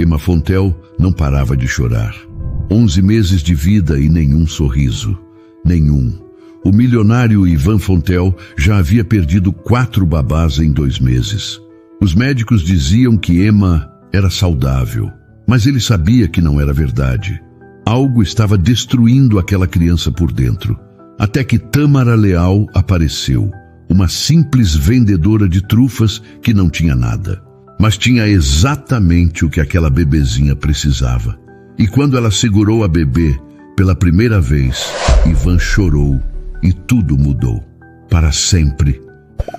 Emma Fontel não parava de chorar. 11 meses de vida e nenhum sorriso. Nenhum. O milionário Ivan Fontel já havia perdido 4 babás em 2 meses. Os médicos diziam que Emma era saudável, mas ele sabia que não era verdade. Algo estava destruindo aquela criança por dentro. Até que Tâmara Leal apareceu, uma simples vendedora de trufas que não tinha nada, mas tinha exatamente o que aquela bebezinha precisava. E quando ela segurou a bebê pela primeira vez, Ivan chorou e tudo mudou. Para sempre.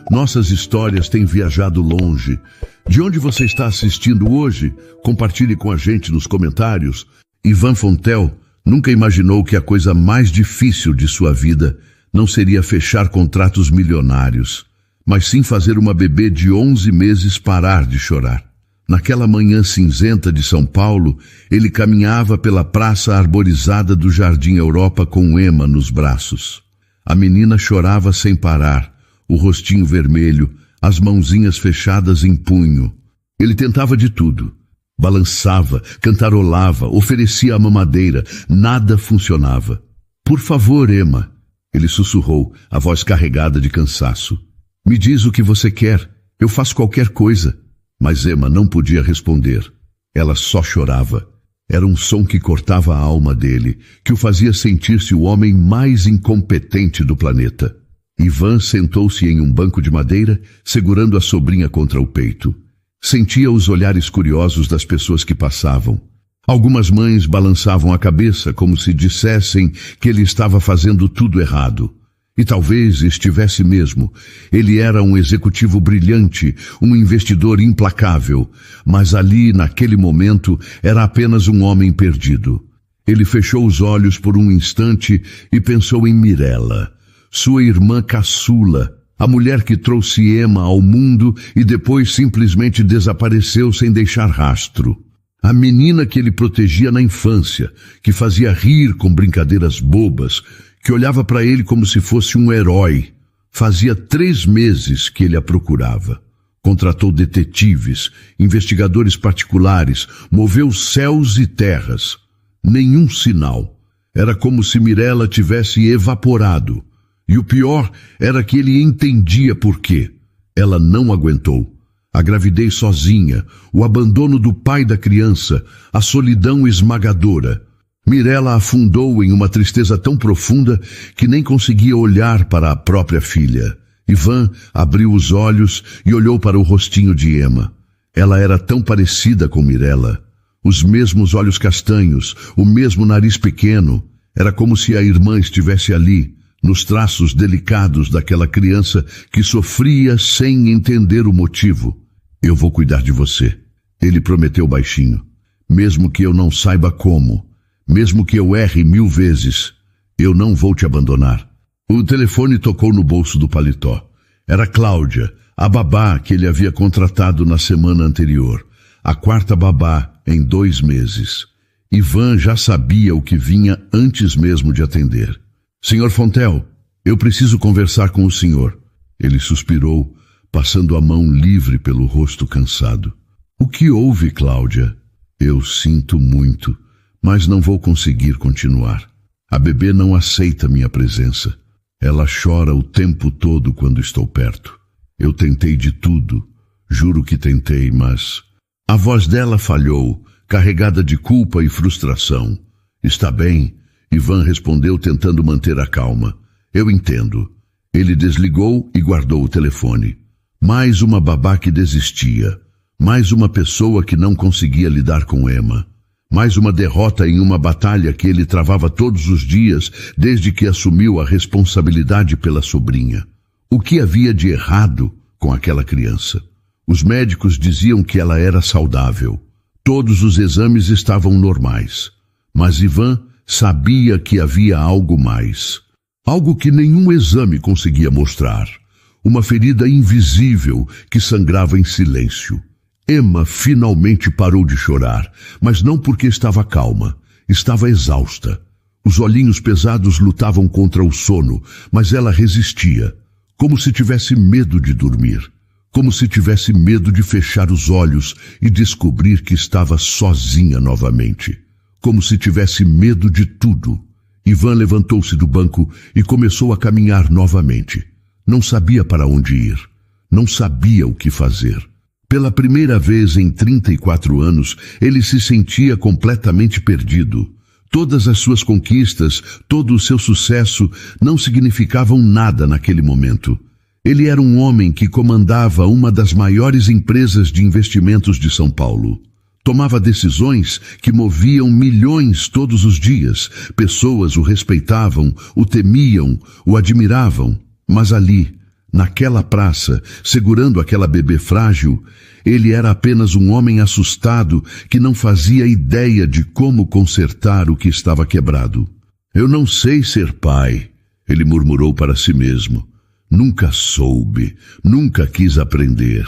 Nossas histórias têm viajado longe. De onde você está assistindo hoje? Compartilhe com a gente nos comentários. Ivan Fontel nunca imaginou que a coisa mais difícil de sua vida não seria fechar contratos milionários, mas sim fazer uma bebê de 11 meses parar de chorar. Naquela manhã cinzenta de São Paulo, ele caminhava pela praça arborizada do Jardim Europa com Emma nos braços. A menina chorava sem parar, o rostinho vermelho, as mãozinhas fechadas em punho. Ele tentava de tudo. Balançava, cantarolava, oferecia a mamadeira. Nada funcionava. Por favor, Emma, ele sussurrou, a voz carregada de cansaço. Me diz o que você quer. Eu faço qualquer coisa. Mas Emma não podia responder. Ela só chorava. Era um som que cortava a alma dele, que o fazia sentir-se o homem mais incompetente do planeta. Ivan sentou-se em um banco de madeira, segurando a sobrinha contra o peito. Sentia os olhares curiosos das pessoas que passavam. Algumas mães balançavam a cabeça como se dissessem que ele estava fazendo tudo errado. E talvez estivesse mesmo. Ele era um executivo brilhante, um investidor implacável, mas ali, naquele momento, era apenas um homem perdido. Ele fechou os olhos por um instante e pensou em Mirella, sua irmã caçula, a mulher que trouxe Emma ao mundo e depois simplesmente desapareceu sem deixar rastro. A menina que ele protegia na infância, que fazia rir com brincadeiras bobas, que olhava para ele como se fosse um herói. Fazia 3 meses que ele a procurava. Contratou detetives, investigadores particulares, moveu céus e terras. Nenhum sinal. Era como se Mirella tivesse evaporado. E o pior era que ele entendia por quê. Ela não aguentou. A gravidez sozinha, o abandono do pai da criança, a solidão esmagadora. Mirella afundou em uma tristeza tão profunda que nem conseguia olhar para a própria filha. Ivan abriu os olhos e olhou para o rostinho de Emma. Ela era tão parecida com Mirella. Os mesmos olhos castanhos, o mesmo nariz pequeno. Era como se a irmã estivesse ali, nos traços delicados daquela criança que sofria sem entender o motivo. Eu vou cuidar de você, ele prometeu baixinho. Mesmo que eu não saiba como. Mesmo que eu erre 1000 vezes, eu não vou te abandonar. O telefone tocou no bolso do paletó. Era Cláudia, a babá que ele havia contratado na semana anterior. A 4ª babá em 2 meses. Ivan já sabia o que vinha antes mesmo de atender. Senhor Fontel, eu preciso conversar com o senhor. Ele suspirou, passando a mão livre pelo rosto cansado. O que houve, Cláudia? Eu sinto muito. Mas não vou conseguir continuar. A bebê não aceita minha presença. Ela chora o tempo todo quando estou perto. Eu tentei de tudo. Juro que tentei, mas... A voz dela falhou, carregada de culpa e frustração. Está bem, Ivan respondeu tentando manter a calma. Eu entendo. Ele desligou e guardou o telefone. Mais uma babá que desistia. Mais uma pessoa que não conseguia lidar com Emma. Mais uma derrota em uma batalha que ele travava todos os dias desde que assumiu a responsabilidade pela sobrinha. O que havia de errado com aquela criança? Os médicos diziam que ela era saudável. Todos os exames estavam normais. Mas Ivan sabia que havia algo mais. Algo que nenhum exame conseguia mostrar. Uma ferida invisível que sangrava em silêncio. Emma finalmente parou de chorar, mas não porque estava calma. Estava exausta. Os olhinhos pesados lutavam contra o sono, mas ela resistia, como se tivesse medo de dormir. como se tivesse medo de fechar os olhos e descobrir que estava sozinha novamente, como se tivesse medo de tudo. Ivan levantou-se do banco e começou a caminhar novamente. Não sabia para onde ir, não sabia o que fazer. Pela primeira vez em 34 anos, ele se sentia completamente perdido. Todas as suas conquistas, todo o seu sucesso não significavam nada naquele momento. Ele era um homem que comandava uma das maiores empresas de investimentos de São Paulo. Tomava decisões que moviam milhões todos os dias. Pessoas o respeitavam, o temiam, o admiravam. Mas ali, naquela praça, segurando aquela bebê frágil, ele era apenas um homem assustado que não fazia ideia de como consertar o que estava quebrado. Eu não sei ser pai, ele murmurou para si mesmo. Nunca soube, nunca quis aprender.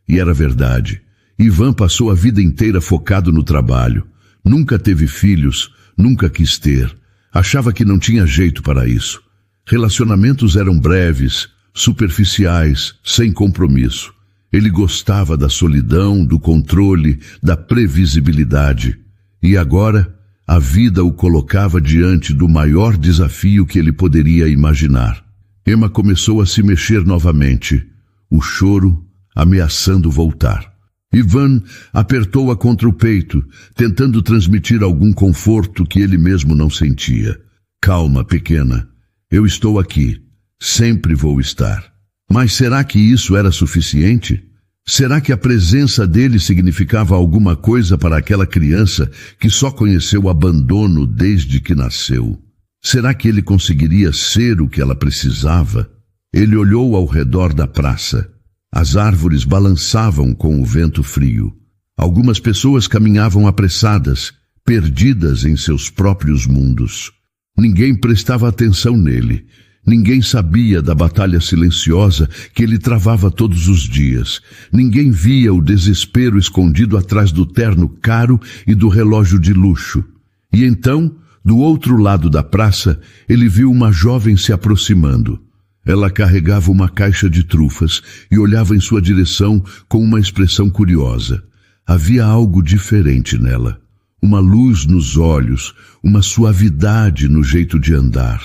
E era verdade. Ivan passou a vida inteira focado no trabalho. Nunca teve filhos, nunca quis ter. Achava que não tinha jeito para isso. Relacionamentos eram breves, superficiais, sem compromisso. Ele gostava da solidão, do controle, da previsibilidade. E agora, a vida o colocava diante do maior desafio que ele poderia imaginar. Emma começou a se mexer novamente, o choro ameaçando voltar. Ivan apertou-a contra o peito, tentando transmitir algum conforto que ele mesmo não sentia. Calma, pequena. Eu estou aqui. Sempre vou estar. Mas será que isso era suficiente? Será que a presença dele significava alguma coisa para aquela criança que só conheceu o abandono desde que nasceu? Será que ele conseguiria ser o que ela precisava? Ele olhou ao redor da praça. As árvores balançavam com o vento frio. Algumas pessoas caminhavam apressadas, perdidas em seus próprios mundos. Ninguém prestava atenção nele. Ninguém sabia da batalha silenciosa que ele travava todos os dias. Ninguém via o desespero escondido atrás do terno caro e do relógio de luxo. E então, do outro lado da praça, ele viu uma jovem se aproximando. Ela carregava uma caixa de trufas e olhava em sua direção com uma expressão curiosa. Havia algo diferente nela. Uma luz nos olhos, uma suavidade no jeito de andar.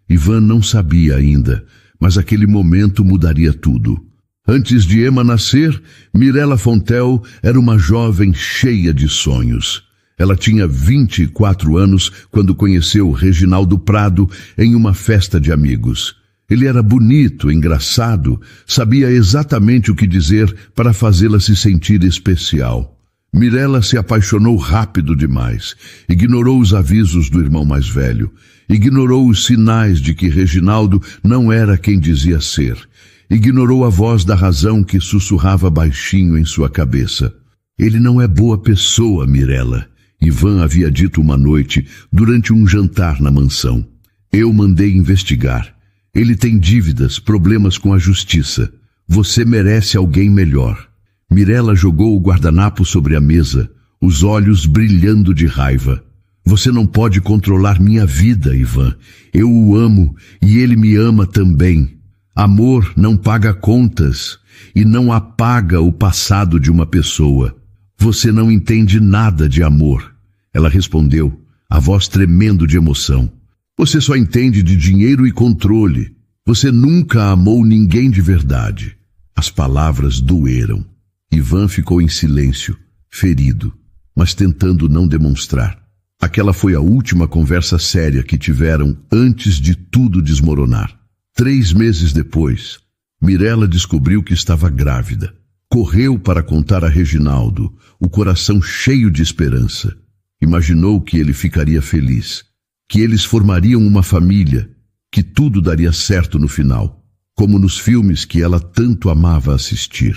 Ivan não sabia ainda, mas aquele momento mudaria tudo. Antes de Emma nascer, Mirella Fontel era uma jovem cheia de sonhos. Ela tinha 24 anos quando conheceu Reginaldo Prado em uma festa de amigos. Ele era bonito, engraçado, sabia exatamente o que dizer para fazê-la se sentir especial. Mirella se apaixonou rápido demais. Ignorou os avisos do irmão mais velho. Ignorou os sinais de que Reginaldo não era quem dizia ser. Ignorou a voz da razão que sussurrava baixinho em sua cabeça. Ele não é boa pessoa, Mirella. Ivan havia dito uma noite, durante um jantar na mansão. Eu mandei investigar. Ele tem dívidas, problemas com a justiça. Você merece alguém melhor. Mirella jogou o guardanapo sobre a mesa, os olhos brilhando de raiva. Você não pode controlar minha vida, Ivan. Eu o amo e ele me ama também. Amor não paga contas e não apaga o passado de uma pessoa. Você não entende nada de amor. Ela respondeu, a voz tremendo de emoção. Você só entende de dinheiro e controle. Você nunca amou ninguém de verdade. As palavras doeram. Ivan ficou em silêncio, ferido, mas tentando não demonstrar. Aquela foi a última conversa séria que tiveram antes de tudo desmoronar. 3 meses depois, Mirella descobriu que estava grávida. Correu para contar a Reginaldo, o coração cheio de esperança. Imaginou que ele ficaria feliz, que eles formariam uma família, que tudo daria certo no final, como nos filmes que ela tanto amava assistir.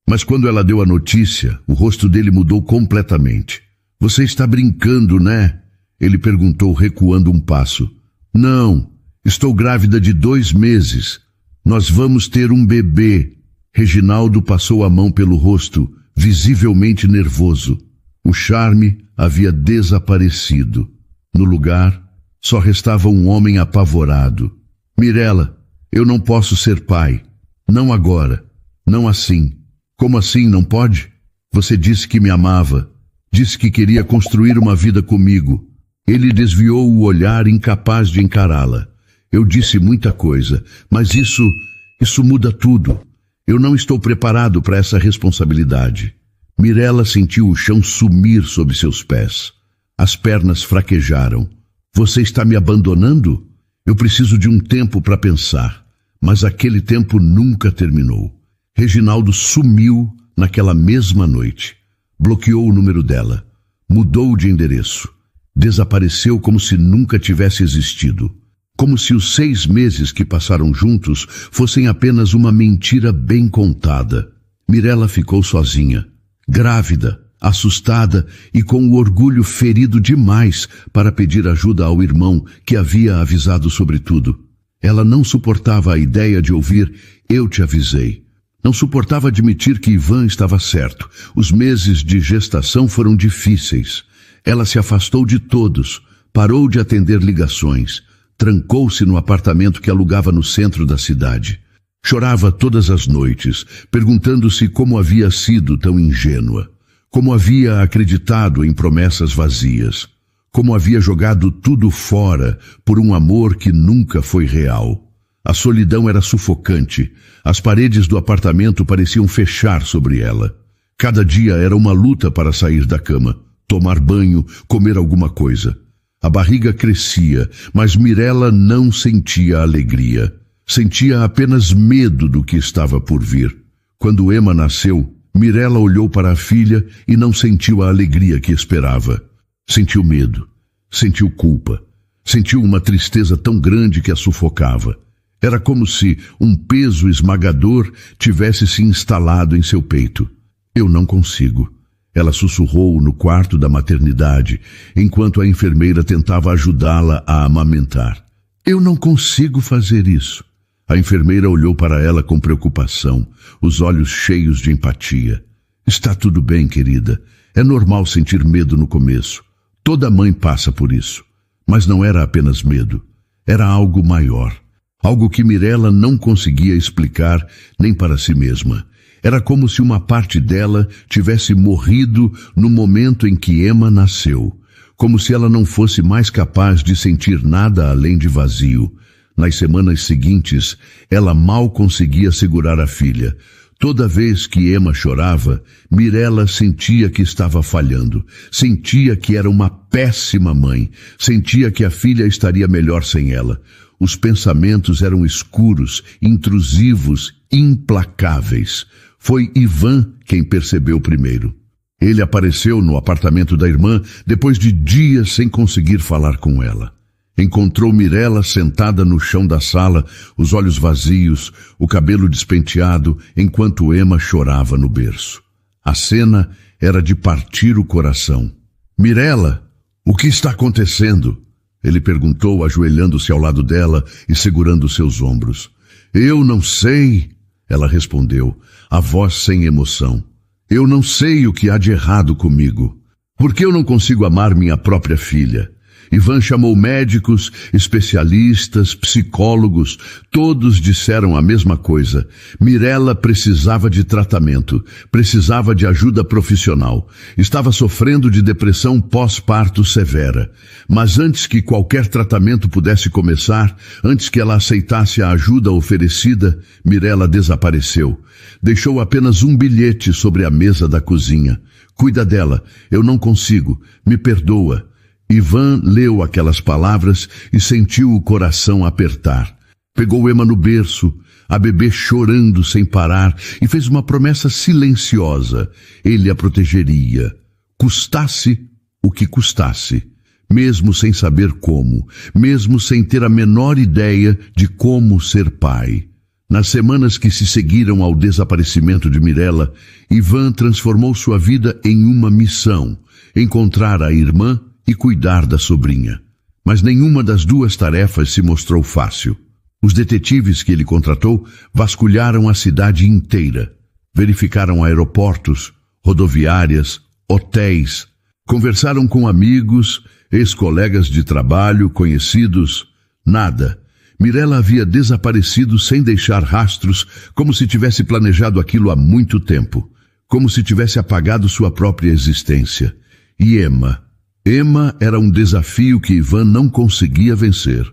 Mas quando ela deu a notícia, o rosto dele mudou completamente. Você está brincando, né? Ele perguntou, recuando um passo. Não, estou grávida de 2 meses. Nós vamos ter um bebê. Reginaldo passou a mão pelo rosto, visivelmente nervoso. O charme havia desaparecido. No lugar, só restava um homem apavorado. Mirella, eu não posso ser pai. Não agora. Não assim. Como assim, não pode? Você disse que me amava. Disse que queria construir uma vida comigo. Ele desviou o olhar, incapaz de encará-la. Eu disse muita coisa, mas isso muda tudo. Eu não estou preparado para essa responsabilidade. Mirella sentiu o chão sumir sob seus pés. As pernas fraquejaram. Você está me abandonando? Eu preciso de um tempo para pensar. Mas aquele tempo nunca terminou. Reginaldo sumiu naquela mesma noite. Bloqueou o número dela. Mudou de endereço. Desapareceu como se nunca tivesse existido. Como se os 6 meses que passaram juntos fossem apenas uma mentira bem contada. Mirella ficou sozinha, grávida, assustada e com o orgulho ferido demais para pedir ajuda ao irmão que havia avisado sobre tudo. Ela não suportava a ideia de ouvir "eu te avisei". Não suportava admitir que Ivan estava certo. Os meses de gestação foram difíceis. Ela se afastou de todos, parou de atender ligações, trancou-se no apartamento que alugava no centro da cidade. Chorava todas as noites, perguntando-se como havia sido tão ingênua, como havia acreditado em promessas vazias, como havia jogado tudo fora por um amor que nunca foi real. A solidão era sufocante, as paredes do apartamento pareciam fechar sobre ela. Cada dia era uma luta para sair da cama, tomar banho, comer alguma coisa. A barriga crescia, mas Mirella não sentia alegria. Sentia apenas medo do que estava por vir. Quando Emma nasceu, Mirella olhou para a filha e não sentiu a alegria que esperava. Sentiu medo, sentiu culpa, sentiu uma tristeza tão grande que a sufocava. Era como se um peso esmagador tivesse se instalado em seu peito. Eu não consigo. Ela sussurrou no quarto da maternidade, enquanto a enfermeira tentava ajudá-la a amamentar. Eu não consigo fazer isso. A enfermeira olhou para ela com preocupação, os olhos cheios de empatia. Está tudo bem, querida. É normal sentir medo no começo. Toda mãe passa por isso. Mas não era apenas medo. Era algo maior. Algo que Mirella não conseguia explicar nem para si mesma. Era como se uma parte dela tivesse morrido no momento em que Emma nasceu. Como se ela não fosse mais capaz de sentir nada além de vazio. Nas semanas seguintes, ela mal conseguia segurar a filha. Toda vez que Emma chorava, Mirella sentia que estava falhando. Sentia que era uma péssima mãe. Sentia que a filha estaria melhor sem ela. Os pensamentos eram escuros, intrusivos, implacáveis. Foi Ivan quem percebeu primeiro. Ele apareceu no apartamento da irmã depois de dias sem conseguir falar com ela. Encontrou Mirella sentada no chão da sala, os olhos vazios, o cabelo despenteado, enquanto Emma chorava no berço. A cena era de partir o coração. Mirella, o que está acontecendo? Ele perguntou, ajoelhando-se ao lado dela e segurando seus ombros. Eu não sei, ela respondeu, a voz sem emoção. Eu não sei o que há de errado comigo. Por que eu não consigo amar minha própria filha? Ivan chamou médicos, especialistas, psicólogos. Todos disseram a mesma coisa. Mirella precisava de tratamento, precisava de ajuda profissional. Estava sofrendo de depressão pós-parto severa. Mas antes que qualquer tratamento pudesse começar, antes que ela aceitasse a ajuda oferecida, Mirella desapareceu. Deixou apenas um bilhete sobre a mesa da cozinha. Cuida dela, eu não consigo, me perdoa. Ivan leu aquelas palavras e sentiu o coração apertar. Pegou Emma no berço, a bebê chorando sem parar, e fez uma promessa silenciosa. Ele a protegeria, custasse o que custasse, mesmo sem saber como, mesmo sem ter a menor ideia de como ser pai. Nas semanas que se seguiram ao desaparecimento de Mirella, Ivan transformou sua vida em uma missão: encontrar a irmã e cuidar da sobrinha. Mas nenhuma das duas tarefas se mostrou fácil. Os detetives que ele contratou vasculharam a cidade inteira. Verificaram aeroportos, rodoviárias, hotéis. Conversaram com amigos, ex-colegas de trabalho, conhecidos. Nada. Mirella havia desaparecido sem deixar rastros, como se tivesse planejado aquilo há muito tempo, como se tivesse apagado sua própria existência. E Emma? Emma era um desafio que Ivan não conseguia vencer.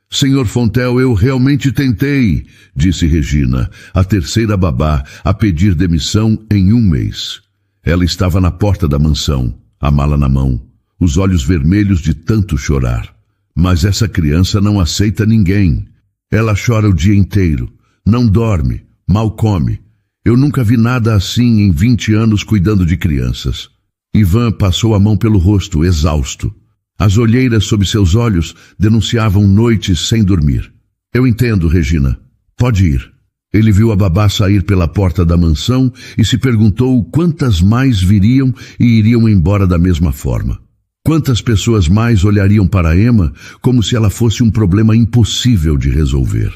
Senhor Fontel, eu realmente tentei, disse Regina, a terceira babá, a pedir demissão em 1 mês. Ela estava na porta da mansão, a mala na mão, os olhos vermelhos de tanto chorar. Mas essa criança não aceita ninguém. Ela chora o dia inteiro, não dorme, mal come. Eu nunca vi nada assim em 20 anos cuidando de crianças. Ivan passou a mão pelo rosto, exausto. As olheiras sob seus olhos denunciavam noites sem dormir. Eu entendo, Regina. Pode ir. Ele viu a babá sair pela porta da mansão e se perguntou quantas mais viriam e iriam embora da mesma forma. Quantas pessoas mais olhariam para Emma como se ela fosse um problema impossível de resolver.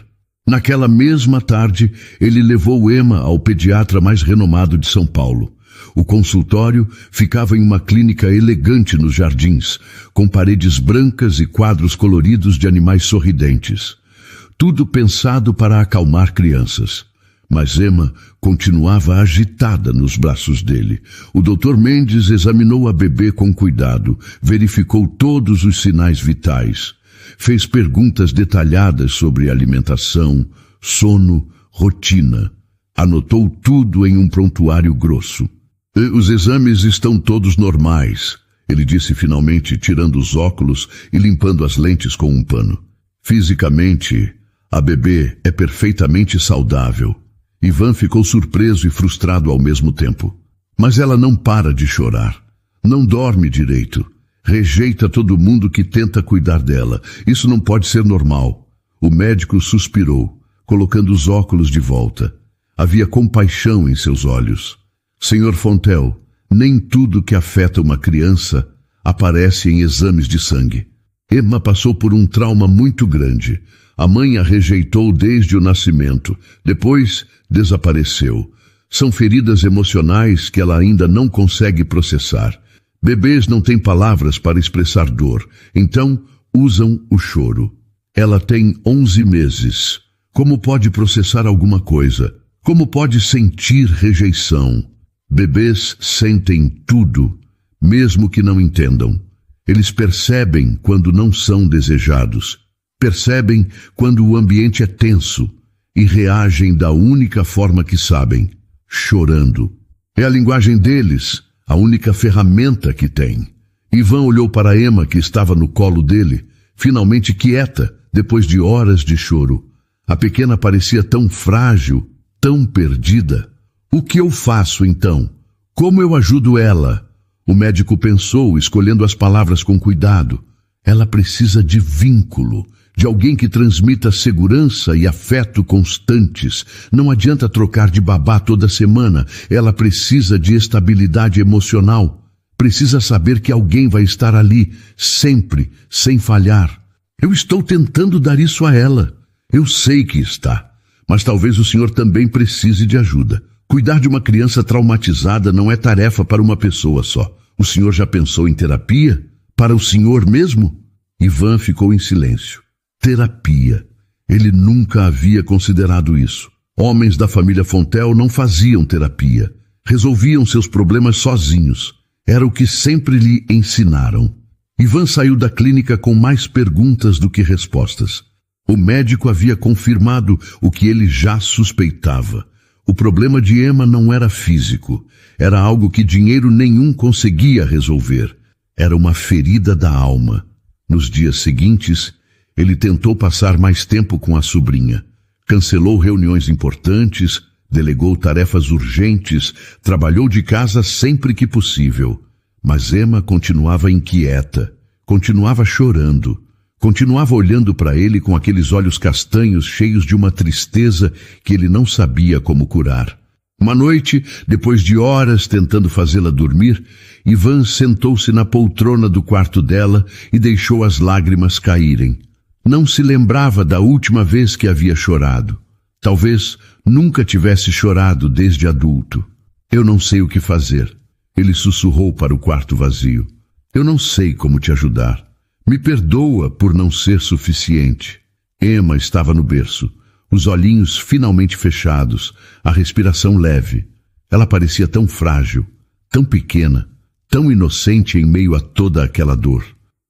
Naquela mesma tarde, ele levou Emma ao pediatra mais renomado de São Paulo. O consultório ficava em uma clínica elegante nos jardins, com paredes brancas e quadros coloridos de animais sorridentes. Tudo pensado para acalmar crianças. Mas Emma continuava agitada nos braços dele. O Dr. Mendes examinou a bebê com cuidado, verificou todos os sinais vitais. Fez perguntas detalhadas sobre alimentação, sono, rotina. Anotou tudo em um prontuário grosso. Os exames estão todos normais, ele disse finalmente, tirando os óculos e limpando as lentes com um pano. Fisicamente, a bebê é perfeitamente saudável. Ivan ficou surpreso e frustrado ao mesmo tempo. Mas ela não para de chorar. Não dorme direito. Rejeita todo mundo que tenta cuidar dela. Isso não pode ser normal. O médico suspirou, colocando os óculos de volta. Havia compaixão em seus olhos. Senhor Fontel, nem tudo que afeta uma criança aparece em exames de sangue. Emma passou por um trauma muito grande. A mãe a rejeitou desde o nascimento. Depois, desapareceu. São feridas emocionais que ela ainda não consegue processar. Bebês não têm palavras para expressar dor, então usam o choro. Ela tem 11 meses. Como pode processar alguma coisa? Como pode sentir rejeição? Bebês sentem tudo, mesmo que não entendam. Eles percebem quando não são desejados. Percebem quando o ambiente é tenso e reagem da única forma que sabem, chorando. É a linguagem deles, a única ferramenta que têm. Ivan olhou para Emma, que estava no colo dele, finalmente quieta, depois de horas de choro. A pequena parecia tão frágil, tão perdida. O que eu faço, então? Como eu ajudo ela? O médico pensou, escolhendo as palavras com cuidado. Ela precisa de vínculo, de alguém que transmita segurança e afeto constantes. Não adianta trocar de babá toda semana. Ela precisa de estabilidade emocional. Precisa saber que alguém vai estar ali, sempre, sem falhar. Eu estou tentando dar isso a ela. Eu sei que está. Mas talvez o senhor também precise de ajuda. Cuidar de uma criança traumatizada não é tarefa para uma pessoa só. O senhor já pensou em terapia? Para o senhor mesmo? Ivan ficou em silêncio. Terapia. Ele nunca havia considerado isso. Homens da família Fontel não faziam terapia. Resolviam seus problemas sozinhos. Era o que sempre lhe ensinaram. Ivan saiu da clínica com mais perguntas do que respostas. O médico havia confirmado o que ele já suspeitava. O problema de Emma não era físico. Era algo que dinheiro nenhum conseguia resolver. Era uma ferida da alma. Nos dias seguintes, ele tentou passar mais tempo com a sobrinha. Cancelou reuniões importantes, delegou tarefas urgentes, trabalhou de casa sempre que possível. Mas Emma continuava inquieta, continuava chorando. Continuava olhando para ele com aqueles olhos castanhos cheios de uma tristeza que ele não sabia como curar. Uma noite, depois de horas tentando fazê-la dormir, Ivan sentou-se na poltrona do quarto dela e deixou as lágrimas caírem. Não se lembrava da última vez que havia chorado. Talvez nunca tivesse chorado desde adulto. Eu não sei o que fazer. Ele sussurrou para o quarto vazio. Eu não sei como te ajudar. Me perdoa por não ser suficiente. Emma estava no berço, os olhinhos finalmente fechados, a respiração leve. Ela parecia tão frágil, tão pequena, tão inocente em meio a toda aquela dor.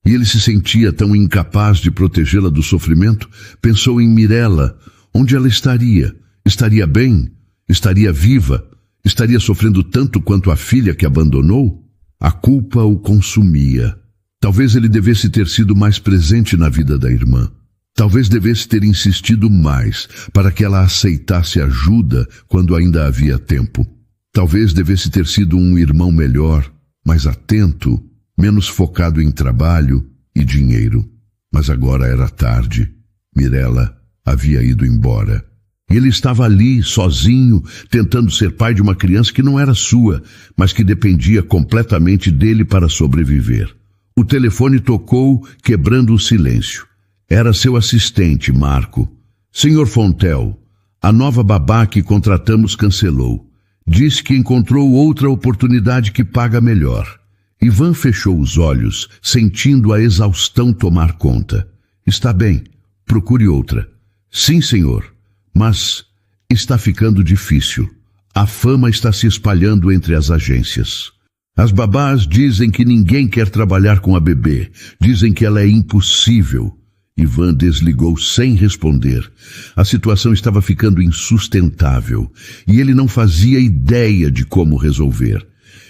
E ele se sentia tão incapaz de protegê-la do sofrimento. Pensou em Mirella. Onde ela estaria? Estaria bem? Estaria viva? Estaria sofrendo tanto quanto a filha que abandonou? A culpa o consumia. Talvez ele devesse ter sido mais presente na vida da irmã. Talvez devesse ter insistido mais para que ela aceitasse ajuda quando ainda havia tempo. Talvez devesse ter sido um irmão melhor, mais atento, menos focado em trabalho e dinheiro. Mas agora era tarde. Mirella havia ido embora. E ele estava ali, sozinho, tentando ser pai de uma criança que não era sua, mas que dependia completamente dele para sobreviver. O telefone tocou, quebrando o silêncio. Era seu assistente, Marco. Senhor Fontel, a nova babá que contratamos cancelou. Disse que encontrou outra oportunidade que paga melhor. Ivan fechou os olhos, sentindo a exaustão tomar conta. Está bem, procure outra. Sim, senhor, mas está ficando difícil. A fama está se espalhando entre as agências. As babás dizem que ninguém quer trabalhar com a bebê. Dizem que ela é impossível. Ivan desligou sem responder. A situação estava ficando insustentável e ele não fazia ideia de como resolver.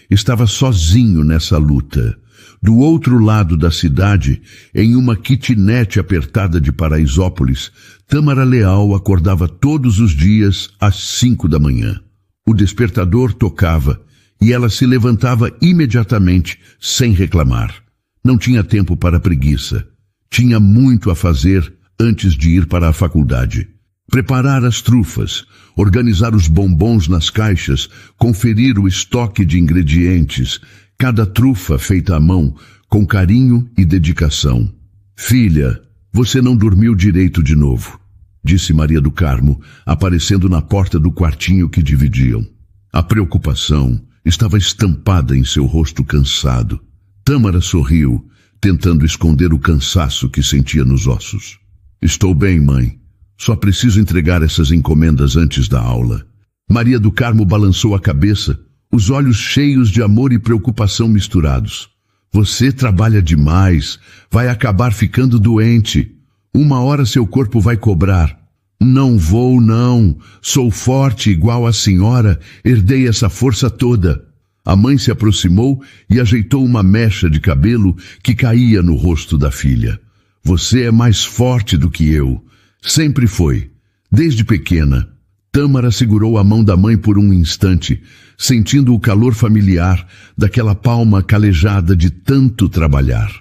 Estava sozinho nessa luta. Do outro lado da cidade, em uma kitnet apertada de Paraisópolis, Tâmara Leal acordava todos os dias às 5 da manhã. O despertador tocava e ela se levantava imediatamente, sem reclamar. Não tinha tempo para preguiça. Tinha muito a fazer antes de ir para a faculdade. Preparar as trufas, organizar os bombons nas caixas, conferir o estoque de ingredientes, cada trufa feita à mão, com carinho e dedicação. Filha, você não dormiu direito de novo, disse Maria do Carmo, aparecendo na porta do quartinho que dividiam. A preocupação estava estampada em seu rosto cansado. Tâmara sorriu, tentando esconder o cansaço que sentia nos ossos. Estou bem, mãe. Só preciso entregar essas encomendas antes da aula. Maria do Carmo balançou a cabeça, os olhos cheios de amor e preocupação misturados. Você trabalha demais, vai acabar ficando doente. Uma hora seu corpo vai cobrar. Não vou, não. Sou forte igual a senhora, herdei essa força toda. A mãe se aproximou e ajeitou uma mecha de cabelo que caía no rosto da filha. Você é mais forte do que eu. Sempre foi. Desde pequena. Tâmara segurou a mão da mãe por um instante, sentindo o calor familiar daquela palma calejada de tanto trabalhar.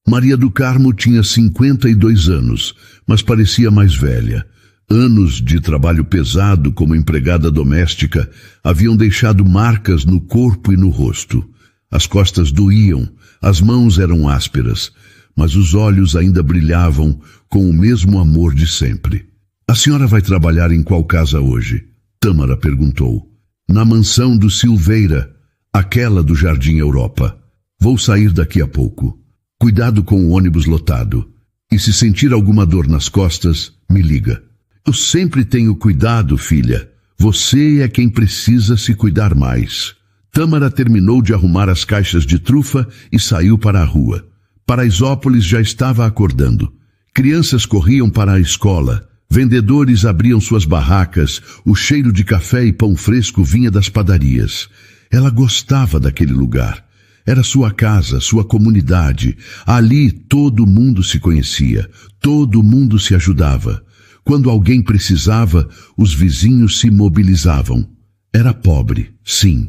Maria do Carmo tinha 52 anos, mas parecia mais velha. Anos de trabalho pesado como empregada doméstica haviam deixado marcas no corpo e no rosto. As costas doíam, as mãos eram ásperas, mas os olhos ainda brilhavam com o mesmo amor de sempre. A senhora vai trabalhar em qual casa hoje? Tâmara perguntou. Na mansão do Silveira, aquela do Jardim Europa. Vou sair daqui a pouco. Cuidado com o ônibus lotado. E se sentir alguma dor nas costas, me liga. Eu sempre tenho cuidado, filha. Você é quem precisa se cuidar mais. Tâmara terminou de arrumar as caixas de trufa e saiu para a rua. Paraisópolis já estava acordando. Crianças corriam para a escola. Vendedores abriam suas barracas. O cheiro de café e pão fresco vinha das padarias. Ela gostava daquele lugar. Era sua casa, sua comunidade. Ali todo mundo se conhecia. Todo mundo se ajudava. Quando alguém precisava, os vizinhos se mobilizavam. Era pobre, sim,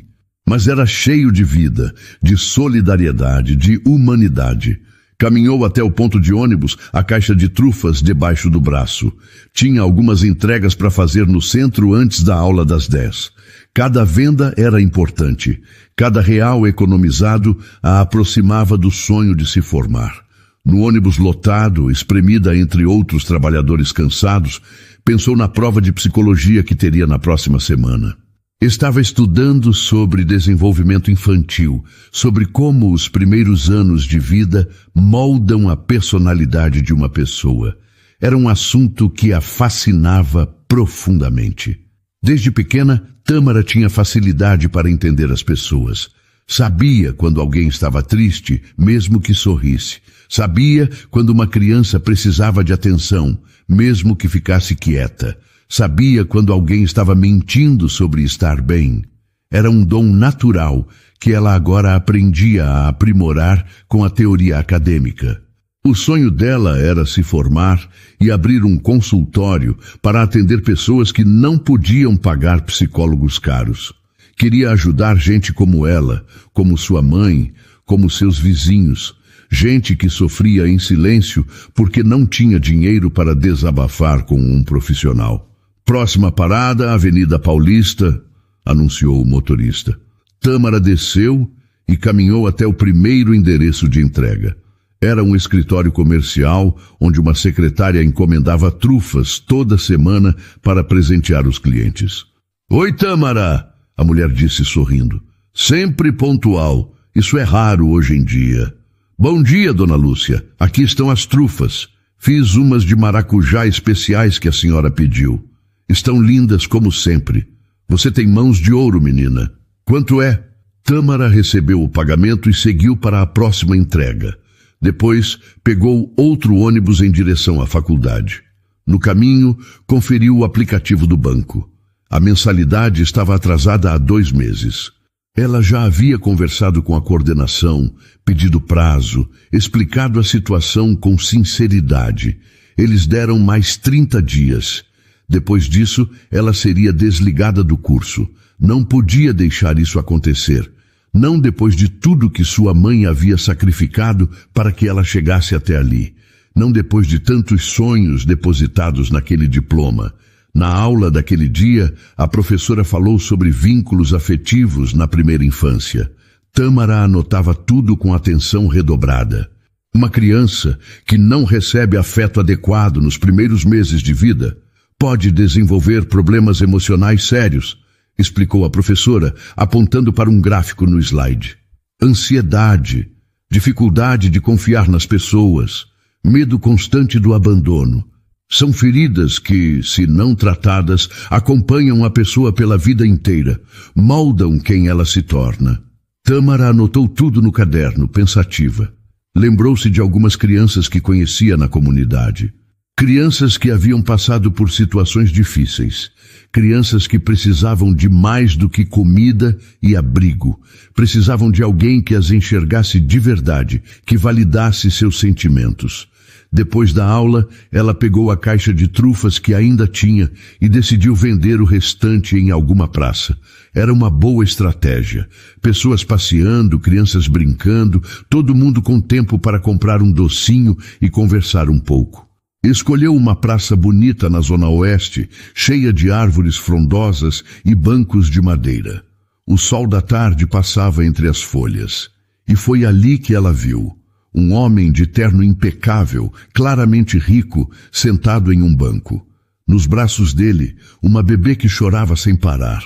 mas era cheio de vida, de solidariedade, de humanidade. Caminhou até o ponto de ônibus, a caixa de trufas debaixo do braço. Tinha algumas entregas para fazer no centro antes da aula das 10. Cada venda era importante. Cada real economizado a aproximava do sonho de se formar. No ônibus lotado, espremida entre outros trabalhadores cansados, pensou na prova de psicologia que teria na próxima semana. Estava estudando sobre desenvolvimento infantil, sobre como os primeiros anos de vida moldam a personalidade de uma pessoa. Era um assunto que a fascinava profundamente. Desde pequena, Tâmara tinha facilidade para entender as pessoas. Sabia quando alguém estava triste, mesmo que sorrisse. Sabia quando uma criança precisava de atenção, mesmo que ficasse quieta. Sabia quando alguém estava mentindo sobre estar bem. Era um dom natural que ela agora aprendia a aprimorar com a teoria acadêmica. O sonho dela era se formar e abrir um consultório para atender pessoas que não podiam pagar psicólogos caros. Queria ajudar gente como ela, como sua mãe, como seus vizinhos, gente que sofria em silêncio porque não tinha dinheiro para desabafar com um profissional. Próxima parada, Avenida Paulista, anunciou o motorista. Tâmara desceu e caminhou até o primeiro endereço de entrega. Era um escritório comercial onde uma secretária encomendava trufas toda semana para presentear os clientes. Oi, Tâmara, a mulher disse sorrindo. Sempre pontual. Isso é raro hoje em dia. Bom dia, dona Lúcia. Aqui estão as trufas. Fiz umas de maracujá especiais que a senhora pediu. Estão lindas como sempre. Você tem mãos de ouro, menina. Quanto é? Tâmara recebeu o pagamento e seguiu para a próxima entrega. Depois, pegou outro ônibus em direção à faculdade. No caminho, conferiu o aplicativo do banco. A mensalidade estava atrasada há 2 meses. Ela já havia conversado com a coordenação, pedido prazo, explicado a situação com sinceridade. Eles deram mais 30 dias. Depois disso, ela seria desligada do curso. Não podia deixar isso acontecer. Não depois de tudo que sua mãe havia sacrificado para que ela chegasse até ali. Não depois de tantos sonhos depositados naquele diploma. Na aula daquele dia, a professora falou sobre vínculos afetivos na primeira infância. Tâmara anotava tudo com atenção redobrada. Uma criança que não recebe afeto adequado nos primeiros meses de vida pode desenvolver problemas emocionais sérios, explicou a professora, apontando para um gráfico no slide. Ansiedade, dificuldade de confiar nas pessoas, medo constante do abandono. São feridas que, se não tratadas, acompanham a pessoa pela vida inteira, moldam quem ela se torna. Tâmara anotou tudo no caderno, pensativa. Lembrou-se de algumas crianças que conhecia na comunidade. Crianças que haviam passado por situações difíceis. Crianças que precisavam de mais do que comida e abrigo. Precisavam de alguém que as enxergasse de verdade, que validasse seus sentimentos. Depois da aula, ela pegou a caixa de trufas que ainda tinha e decidiu vender o restante em alguma praça. Era uma boa estratégia. Pessoas passeando, crianças brincando, todo mundo com tempo para comprar um docinho e conversar um pouco. Escolheu uma praça bonita na zona oeste, cheia de árvores frondosas e bancos de madeira. O sol da tarde passava entre as folhas. E foi ali que ela viu um homem de terno impecável, claramente rico, sentado em um banco. Nos braços dele, uma bebê que chorava sem parar.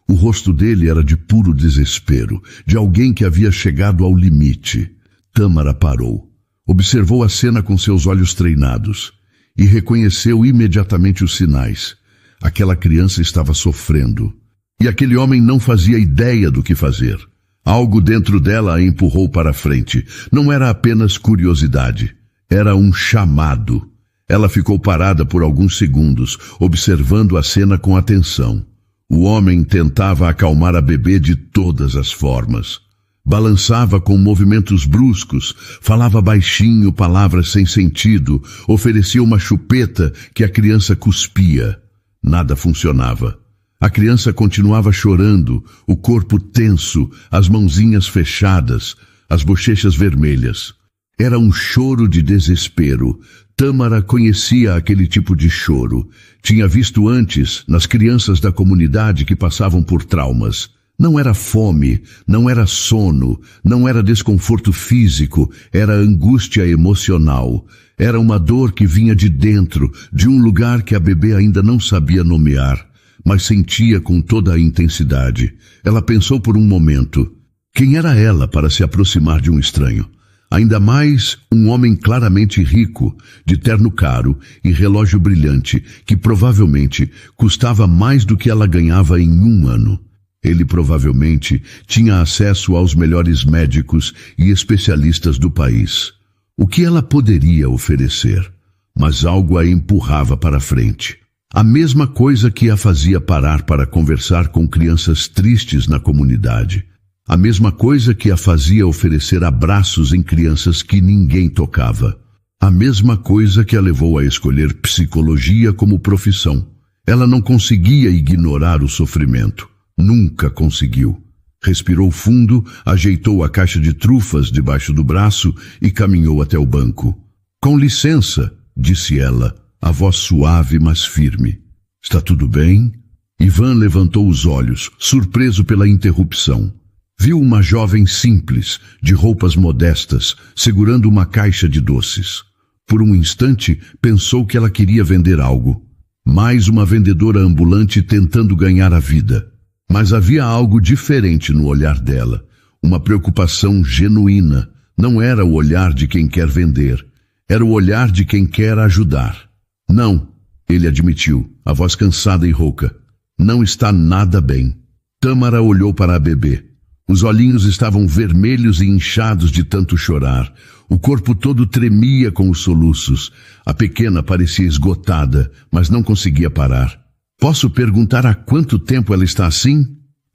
O rosto dele era de puro desespero, de alguém que havia chegado ao limite. Tâmara parou. Observou a cena com seus olhos treinados e reconheceu imediatamente os sinais. Aquela criança estava sofrendo. E aquele homem não fazia ideia do que fazer. Algo dentro dela a empurrou para frente. Não era apenas curiosidade. Era um chamado. Ela ficou parada por alguns segundos, observando a cena com atenção. O homem tentava acalmar a bebê de todas as formas. Balançava com movimentos bruscos, falava baixinho palavras sem sentido, oferecia uma chupeta que a criança cuspia. Nada funcionava. A criança continuava chorando, o corpo tenso, as mãozinhas fechadas, as bochechas vermelhas. Era um choro de desespero. Tâmara conhecia aquele tipo de choro. Tinha visto antes nas crianças da comunidade que passavam por traumas. Não era fome, não era sono, não era desconforto físico, era angústia emocional. Era uma dor que vinha de dentro, de um lugar que a bebê ainda não sabia nomear, mas sentia com toda a intensidade. Ela pensou por um momento. Quem era ela para se aproximar de um estranho? Ainda mais um homem claramente rico, de terno caro e relógio brilhante, que provavelmente custava mais do que ela ganhava em um ano. Ele provavelmente tinha acesso aos melhores médicos e especialistas do país. O que ela poderia oferecer? Mas algo a empurrava para frente. A mesma coisa que a fazia parar para conversar com crianças tristes na comunidade. A mesma coisa que a fazia oferecer abraços em crianças que ninguém tocava. A mesma coisa que a levou a escolher psicologia como profissão. Ela não conseguia ignorar o sofrimento. Nunca conseguiu. Respirou fundo, ajeitou a caixa de trufas debaixo do braço e caminhou até o banco. Com licença, disse ela, a voz suave, mas firme. Está tudo bem? Ivan levantou os olhos, surpreso pela interrupção. Viu uma jovem simples, de roupas modestas, segurando uma caixa de doces. Por um instante, pensou que ela queria vender algo. Mais uma vendedora ambulante tentando ganhar a vida. Mas havia algo diferente no olhar dela. Uma preocupação genuína. Não era o olhar de quem quer vender. Era o olhar de quem quer ajudar. Não, ele admitiu, a voz cansada e rouca. Não está nada bem. Tâmara olhou para a bebê. Os olhinhos estavam vermelhos e inchados de tanto chorar. O corpo todo tremia com os soluços. A pequena parecia esgotada, mas não conseguia parar. Posso perguntar há quanto tempo ela está assim?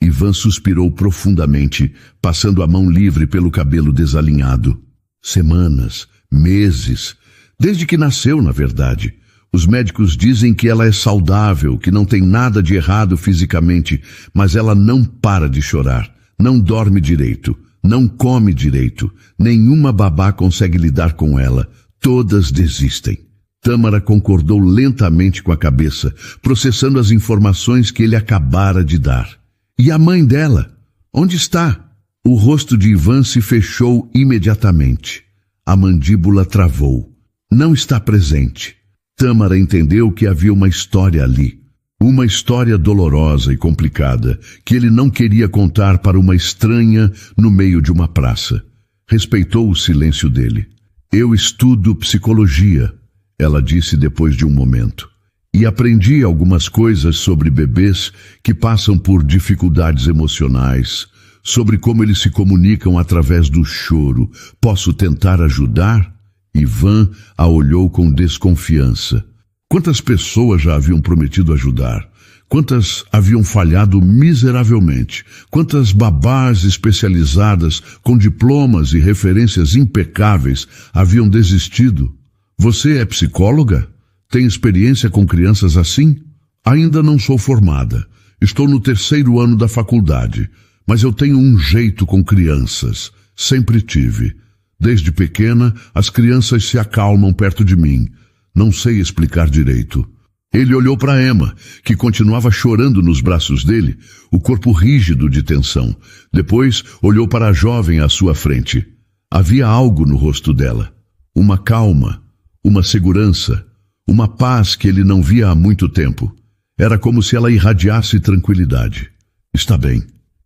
Ivan suspirou profundamente, passando a mão livre pelo cabelo desalinhado. Semanas, meses, desde que nasceu, na verdade. Os médicos dizem que ela é saudável, que não tem nada de errado fisicamente, mas ela não para de chorar. Não dorme direito, não come direito, nenhuma babá consegue lidar com ela, todas desistem. Tâmara concordou lentamente com a cabeça, processando as informações que ele acabara de dar. E a mãe dela? Onde está? O rosto de Ivan se fechou imediatamente. A mandíbula travou. Não está presente. Tâmara entendeu que havia uma história ali. Uma história dolorosa e complicada, que ele não queria contar para uma estranha no meio de uma praça. Respeitou o silêncio dele. Eu estudo psicologia, ela disse depois de um momento. E aprendi algumas coisas sobre bebês que passam por dificuldades emocionais, sobre como eles se comunicam através do choro. Posso tentar ajudar? Ivan a olhou com desconfiança. Quantas pessoas já haviam prometido ajudar? Quantas haviam falhado miseravelmente? Quantas babás especializadas com diplomas e referências impecáveis haviam desistido? Você é psicóloga? Tem experiência com crianças assim? Ainda não sou formada. Estou no 3º ano da faculdade, mas eu tenho um jeito com crianças. Sempre tive. Desde pequena, as crianças se acalmam perto de mim. Não sei explicar direito. Ele olhou para Emma, que continuava chorando nos braços dele, o corpo rígido de tensão. Depois, olhou para a jovem à sua frente. Havia algo no rosto dela. Uma calma, uma segurança, uma paz que ele não via há muito tempo. Era como se ela irradiasse tranquilidade. Está bem,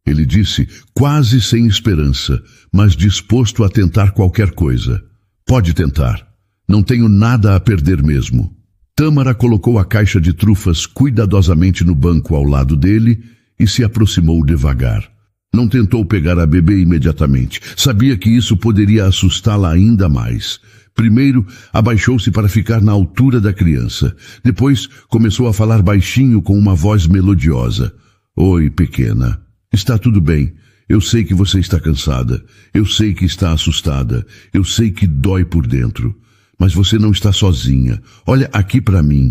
ele disse, quase sem esperança, mas disposto a tentar qualquer coisa. Pode tentar. Não tenho nada a perder mesmo. Tâmara colocou a caixa de trufas cuidadosamente no banco ao lado dele e se aproximou devagar. Não tentou pegar a bebê imediatamente. Sabia que isso poderia assustá-la ainda mais. Primeiro, abaixou-se para ficar na altura da criança. Depois, começou a falar baixinho com uma voz melodiosa. Oi, pequena. Está tudo bem. Eu sei que você está cansada. Eu sei que está assustada. Eu sei que dói por dentro. Mas você não está sozinha. Olha aqui para mim.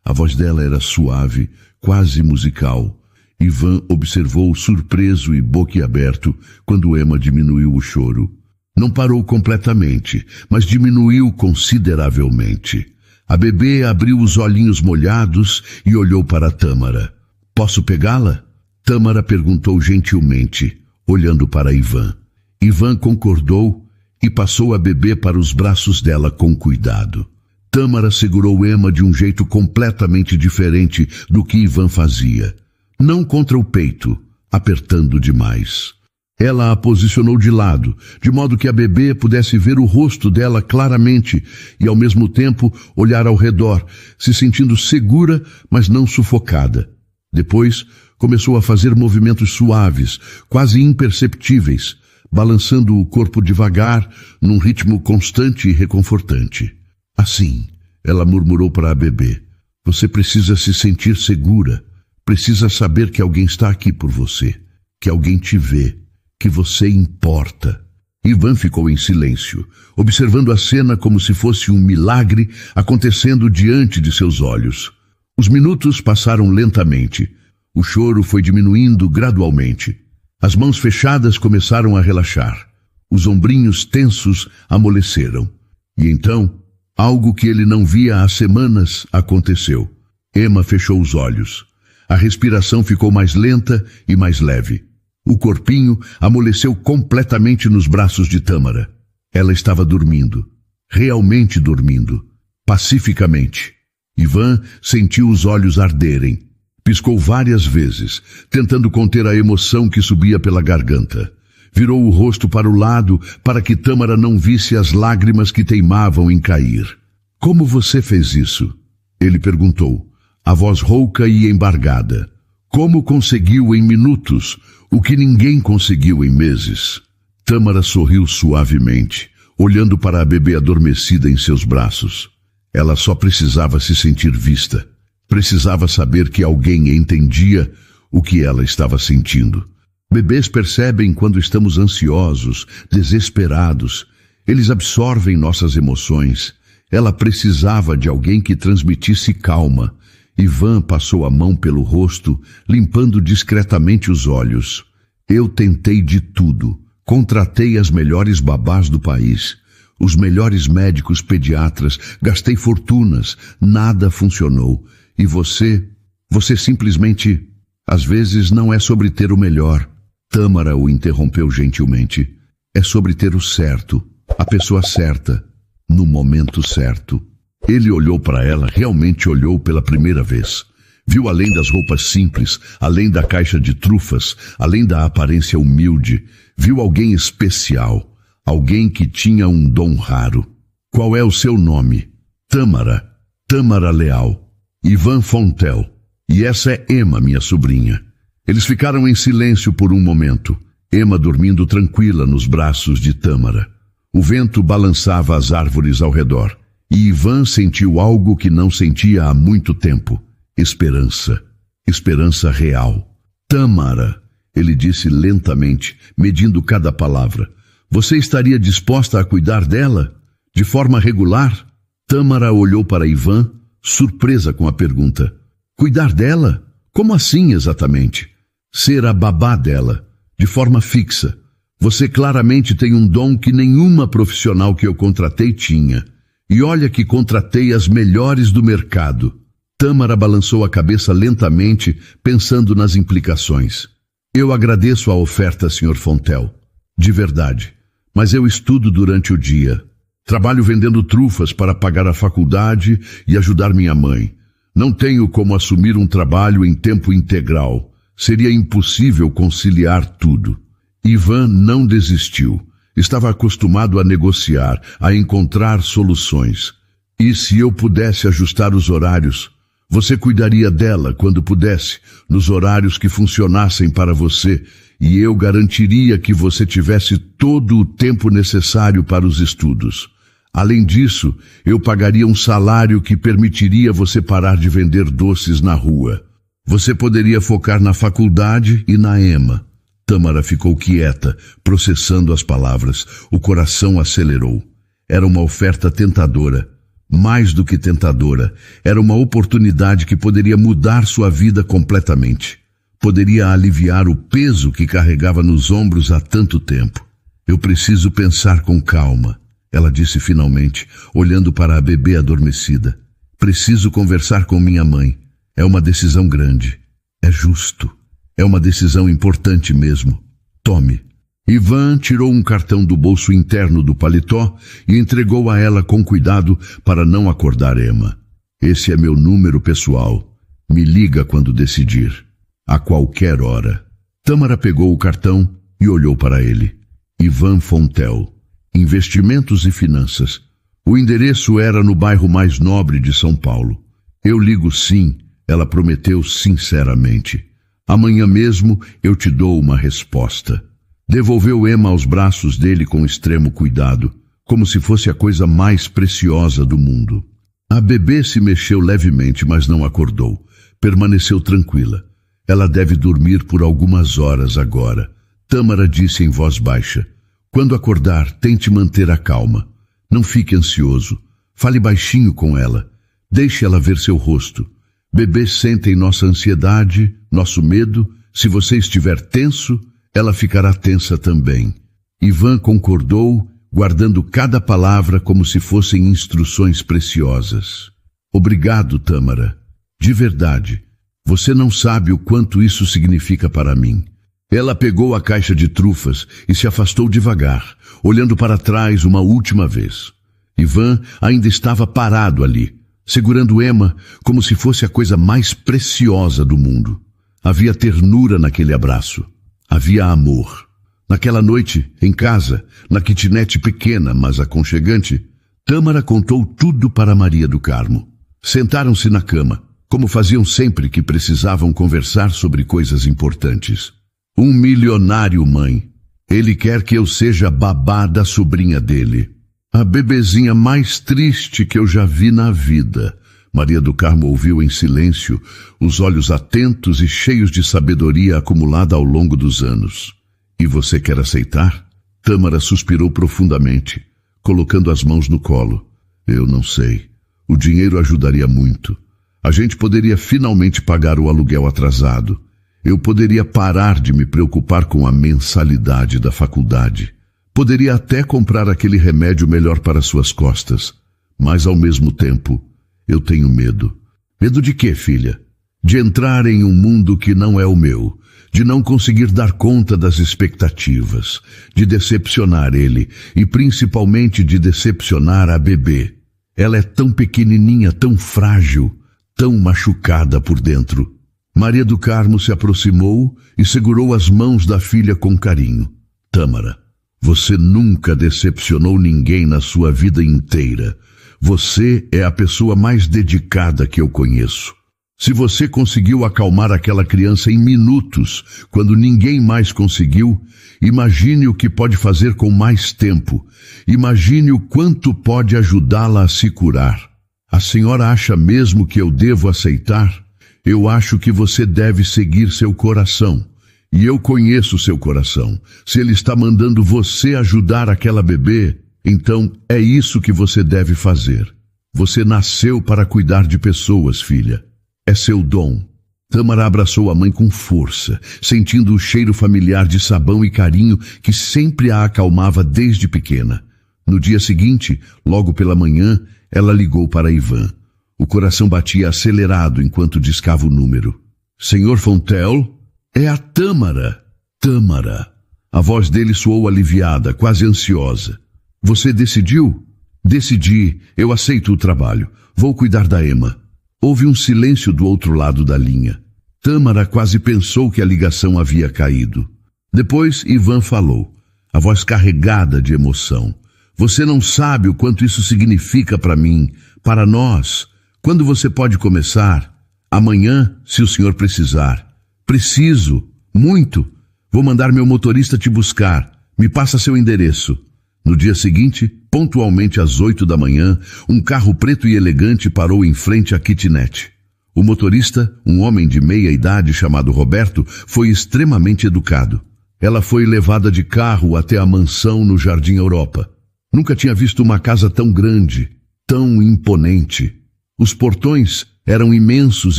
A voz dela era suave, quase musical. Ivan observou surpreso e boquiaberto quando Emma diminuiu o choro. Não parou completamente, mas diminuiu consideravelmente. A bebê abriu os olhinhos molhados e olhou para Tâmara. Posso pegá-la? Tâmara perguntou gentilmente, olhando para Ivan. Ivan concordou e passou a bebê para os braços dela com cuidado. Tâmara segurou Emma de um jeito completamente diferente do que Ivan fazia. Não contra o peito, apertando demais. Ela a posicionou de lado, de modo que a bebê pudesse ver o rosto dela claramente e, ao mesmo tempo, olhar ao redor, se sentindo segura, mas não sufocada. Depois, começou a fazer movimentos suaves, quase imperceptíveis, balançando o corpo devagar, num ritmo constante e reconfortante. Assim, ela murmurou para a bebê, você precisa se sentir segura, precisa saber que alguém está aqui por você, que alguém te vê, que você importa. Ivan ficou em silêncio, observando a cena como se fosse um milagre acontecendo diante de seus olhos. Os minutos passaram lentamente. O choro foi diminuindo gradualmente. As mãos fechadas começaram a relaxar. Os ombrinhos tensos amoleceram. E então, algo que ele não via há semanas aconteceu. Emma fechou os olhos. A respiração ficou mais lenta e mais leve. O corpinho amoleceu completamente nos braços de Tâmara. Ela estava dormindo. Realmente dormindo. Pacificamente. Ivan sentiu os olhos arderem. Piscou várias vezes, tentando conter a emoção que subia pela garganta. Virou o rosto para o lado para que Tâmara não visse as lágrimas que teimavam em cair. Como você fez isso? Ele perguntou, a voz rouca e embargada. Como conseguiu em minutos o que ninguém conseguiu em meses? Tâmara sorriu suavemente, olhando para a bebê adormecida em seus braços. Ela só precisava se sentir vista. Precisava saber que alguém entendia o que ela estava sentindo. Bebês percebem quando estamos ansiosos, desesperados. Eles absorvem nossas emoções. Ela precisava de alguém que transmitisse calma. Ivan passou a mão pelo rosto, limpando discretamente os olhos. Eu tentei de tudo. Contratei as melhores babás do país. Os melhores médicos pediatras. Gastei fortunas. Nada funcionou. E você simplesmente... Às vezes não é sobre ter o melhor. Tâmara o interrompeu gentilmente. É sobre ter o certo, a pessoa certa, no momento certo. Ele olhou para ela, realmente olhou pela primeira vez. Viu além das roupas simples, além da caixa de trufas, além da aparência humilde. Viu alguém especial, alguém que tinha um dom raro. Qual é o seu nome? Tâmara. Tâmara Leal. Ivan Fontel. E essa é Emma, minha sobrinha. Eles ficaram em silêncio por um momento. Emma dormindo tranquila nos braços de Tâmara. O vento balançava as árvores ao redor. E Ivan sentiu algo que não sentia há muito tempo. Esperança. Esperança real. Tâmara, ele disse lentamente, medindo cada palavra. Você estaria disposta a cuidar dela? De forma regular? Tâmara olhou para Ivan, surpresa com a pergunta. Cuidar dela? Como assim exatamente? Ser a babá dela, de forma fixa. Você claramente tem um dom que nenhuma profissional que eu contratei tinha. E olha que contratei as melhores do mercado. Tâmara balançou a cabeça lentamente, pensando nas implicações. Eu agradeço a oferta, Sr. Fontel. De verdade. Mas eu estudo durante o dia. Trabalho vendendo trufas para pagar a faculdade e ajudar minha mãe. Não tenho como assumir um trabalho em tempo integral. Seria impossível conciliar tudo. Ivan não desistiu. Estava acostumado a negociar, a encontrar soluções. E se eu pudesse ajustar os horários, você cuidaria dela quando pudesse, nos horários que funcionassem para você, e eu garantiria que você tivesse todo o tempo necessário para os estudos. Além disso, eu pagaria um salário que permitiria você parar de vender doces na rua. Você poderia focar na faculdade e na Emma. Tâmara ficou quieta, processando as palavras. O coração acelerou. Era uma oferta tentadora. Mais do que tentadora. Era uma oportunidade que poderia mudar sua vida completamente. Poderia aliviar o peso que carregava nos ombros há tanto tempo. Eu preciso pensar com calma. Ela disse finalmente, olhando para a bebê adormecida. Preciso conversar com minha mãe. É uma decisão grande. É justo. É uma decisão importante mesmo. Tome. Ivan tirou um cartão do bolso interno do paletó e entregou a ela com cuidado para não acordar Emma. Esse é meu número pessoal. Me liga quando decidir. A qualquer hora. Tâmara pegou o cartão e olhou para ele. Ivan Fontel, Investimentos e Finanças. O endereço era no bairro mais nobre de São Paulo. Eu ligo sim, ela prometeu sinceramente. Amanhã mesmo eu te dou uma resposta. Devolveu Emma aos braços dele com extremo cuidado, como se fosse a coisa mais preciosa do mundo. A bebê se mexeu levemente, mas não acordou. Permaneceu tranquila. Ela deve dormir por algumas horas agora. Tâmara disse em voz baixa. Quando acordar, tente manter a calma. Não fique ansioso. Fale baixinho com ela. Deixe ela ver seu rosto. Bebês sentem nossa ansiedade, nosso medo. Se você estiver tenso, ela ficará tensa também. Ivan concordou, guardando cada palavra como se fossem instruções preciosas. Obrigado, Tâmara. De verdade. Você não sabe o quanto isso significa para mim. Ela pegou a caixa de trufas e se afastou devagar, olhando para trás uma última vez. Ivan ainda estava parado ali, segurando Emma como se fosse a coisa mais preciosa do mundo. Havia ternura naquele abraço. Havia amor. Naquela noite, em casa, na kitnet pequena, mas aconchegante, Tâmara contou tudo para Maria do Carmo. Sentaram-se na cama, como faziam sempre que precisavam conversar sobre coisas importantes. Um milionário, mãe. Ele quer que eu seja babá da sobrinha dele. A bebezinha mais triste que eu já vi na vida. Maria do Carmo ouviu em silêncio, os olhos atentos e cheios de sabedoria acumulada ao longo dos anos. E você quer aceitar? Tâmara suspirou profundamente, colocando as mãos no colo. Eu não sei. O dinheiro ajudaria muito. A gente poderia finalmente pagar o aluguel atrasado. Eu poderia parar de me preocupar com a mensalidade da faculdade. Poderia até comprar aquele remédio melhor para suas costas. Mas, ao mesmo tempo, eu tenho medo. Medo de quê, filha? De entrar em um mundo que não é o meu. De não conseguir dar conta das expectativas. De decepcionar ele. E principalmente de decepcionar a bebê. Ela é tão pequenininha, tão frágil, tão machucada por dentro. Maria do Carmo se aproximou e segurou as mãos da filha com carinho. Tâmara, você nunca decepcionou ninguém na sua vida inteira. Você é a pessoa mais dedicada que eu conheço. Se você conseguiu acalmar aquela criança em minutos, quando ninguém mais conseguiu, imagine o que pode fazer com mais tempo. Imagine o quanto pode ajudá-la a se curar. A senhora acha mesmo que eu devo aceitar? Eu acho que você deve seguir seu coração. E eu conheço seu coração. Se ele está mandando você ajudar aquela bebê, então é isso que você deve fazer. Você nasceu para cuidar de pessoas, filha. É seu dom. Tâmara abraçou a mãe com força, sentindo o cheiro familiar de sabão e carinho que sempre a acalmava desde pequena. No dia seguinte, logo pela manhã, ela ligou para Ivan. O coração batia acelerado enquanto discava o número. Senhor Fontel? É a Tâmara. Tâmara. A voz dele soou aliviada, quase ansiosa. Você decidiu? Decidi. Eu aceito o trabalho. Vou cuidar da Emma. Houve um silêncio do outro lado da linha. Tâmara quase pensou que a ligação havia caído. Depois Ivan falou, a voz carregada de emoção. Você não sabe o quanto isso significa para mim, para nós. Quando você pode começar? Amanhã, se o senhor precisar. Preciso, muito. Vou mandar meu motorista te buscar. Me passa seu endereço. No dia seguinte, pontualmente às 8 da manhã, um carro preto e elegante parou em frente à kitnet. O motorista, um homem de meia idade chamado Roberto, foi extremamente educado. Ela foi levada de carro até a mansão no Jardim Europa. Nunca tinha visto uma casa tão grande, tão imponente. Os portões eram imensos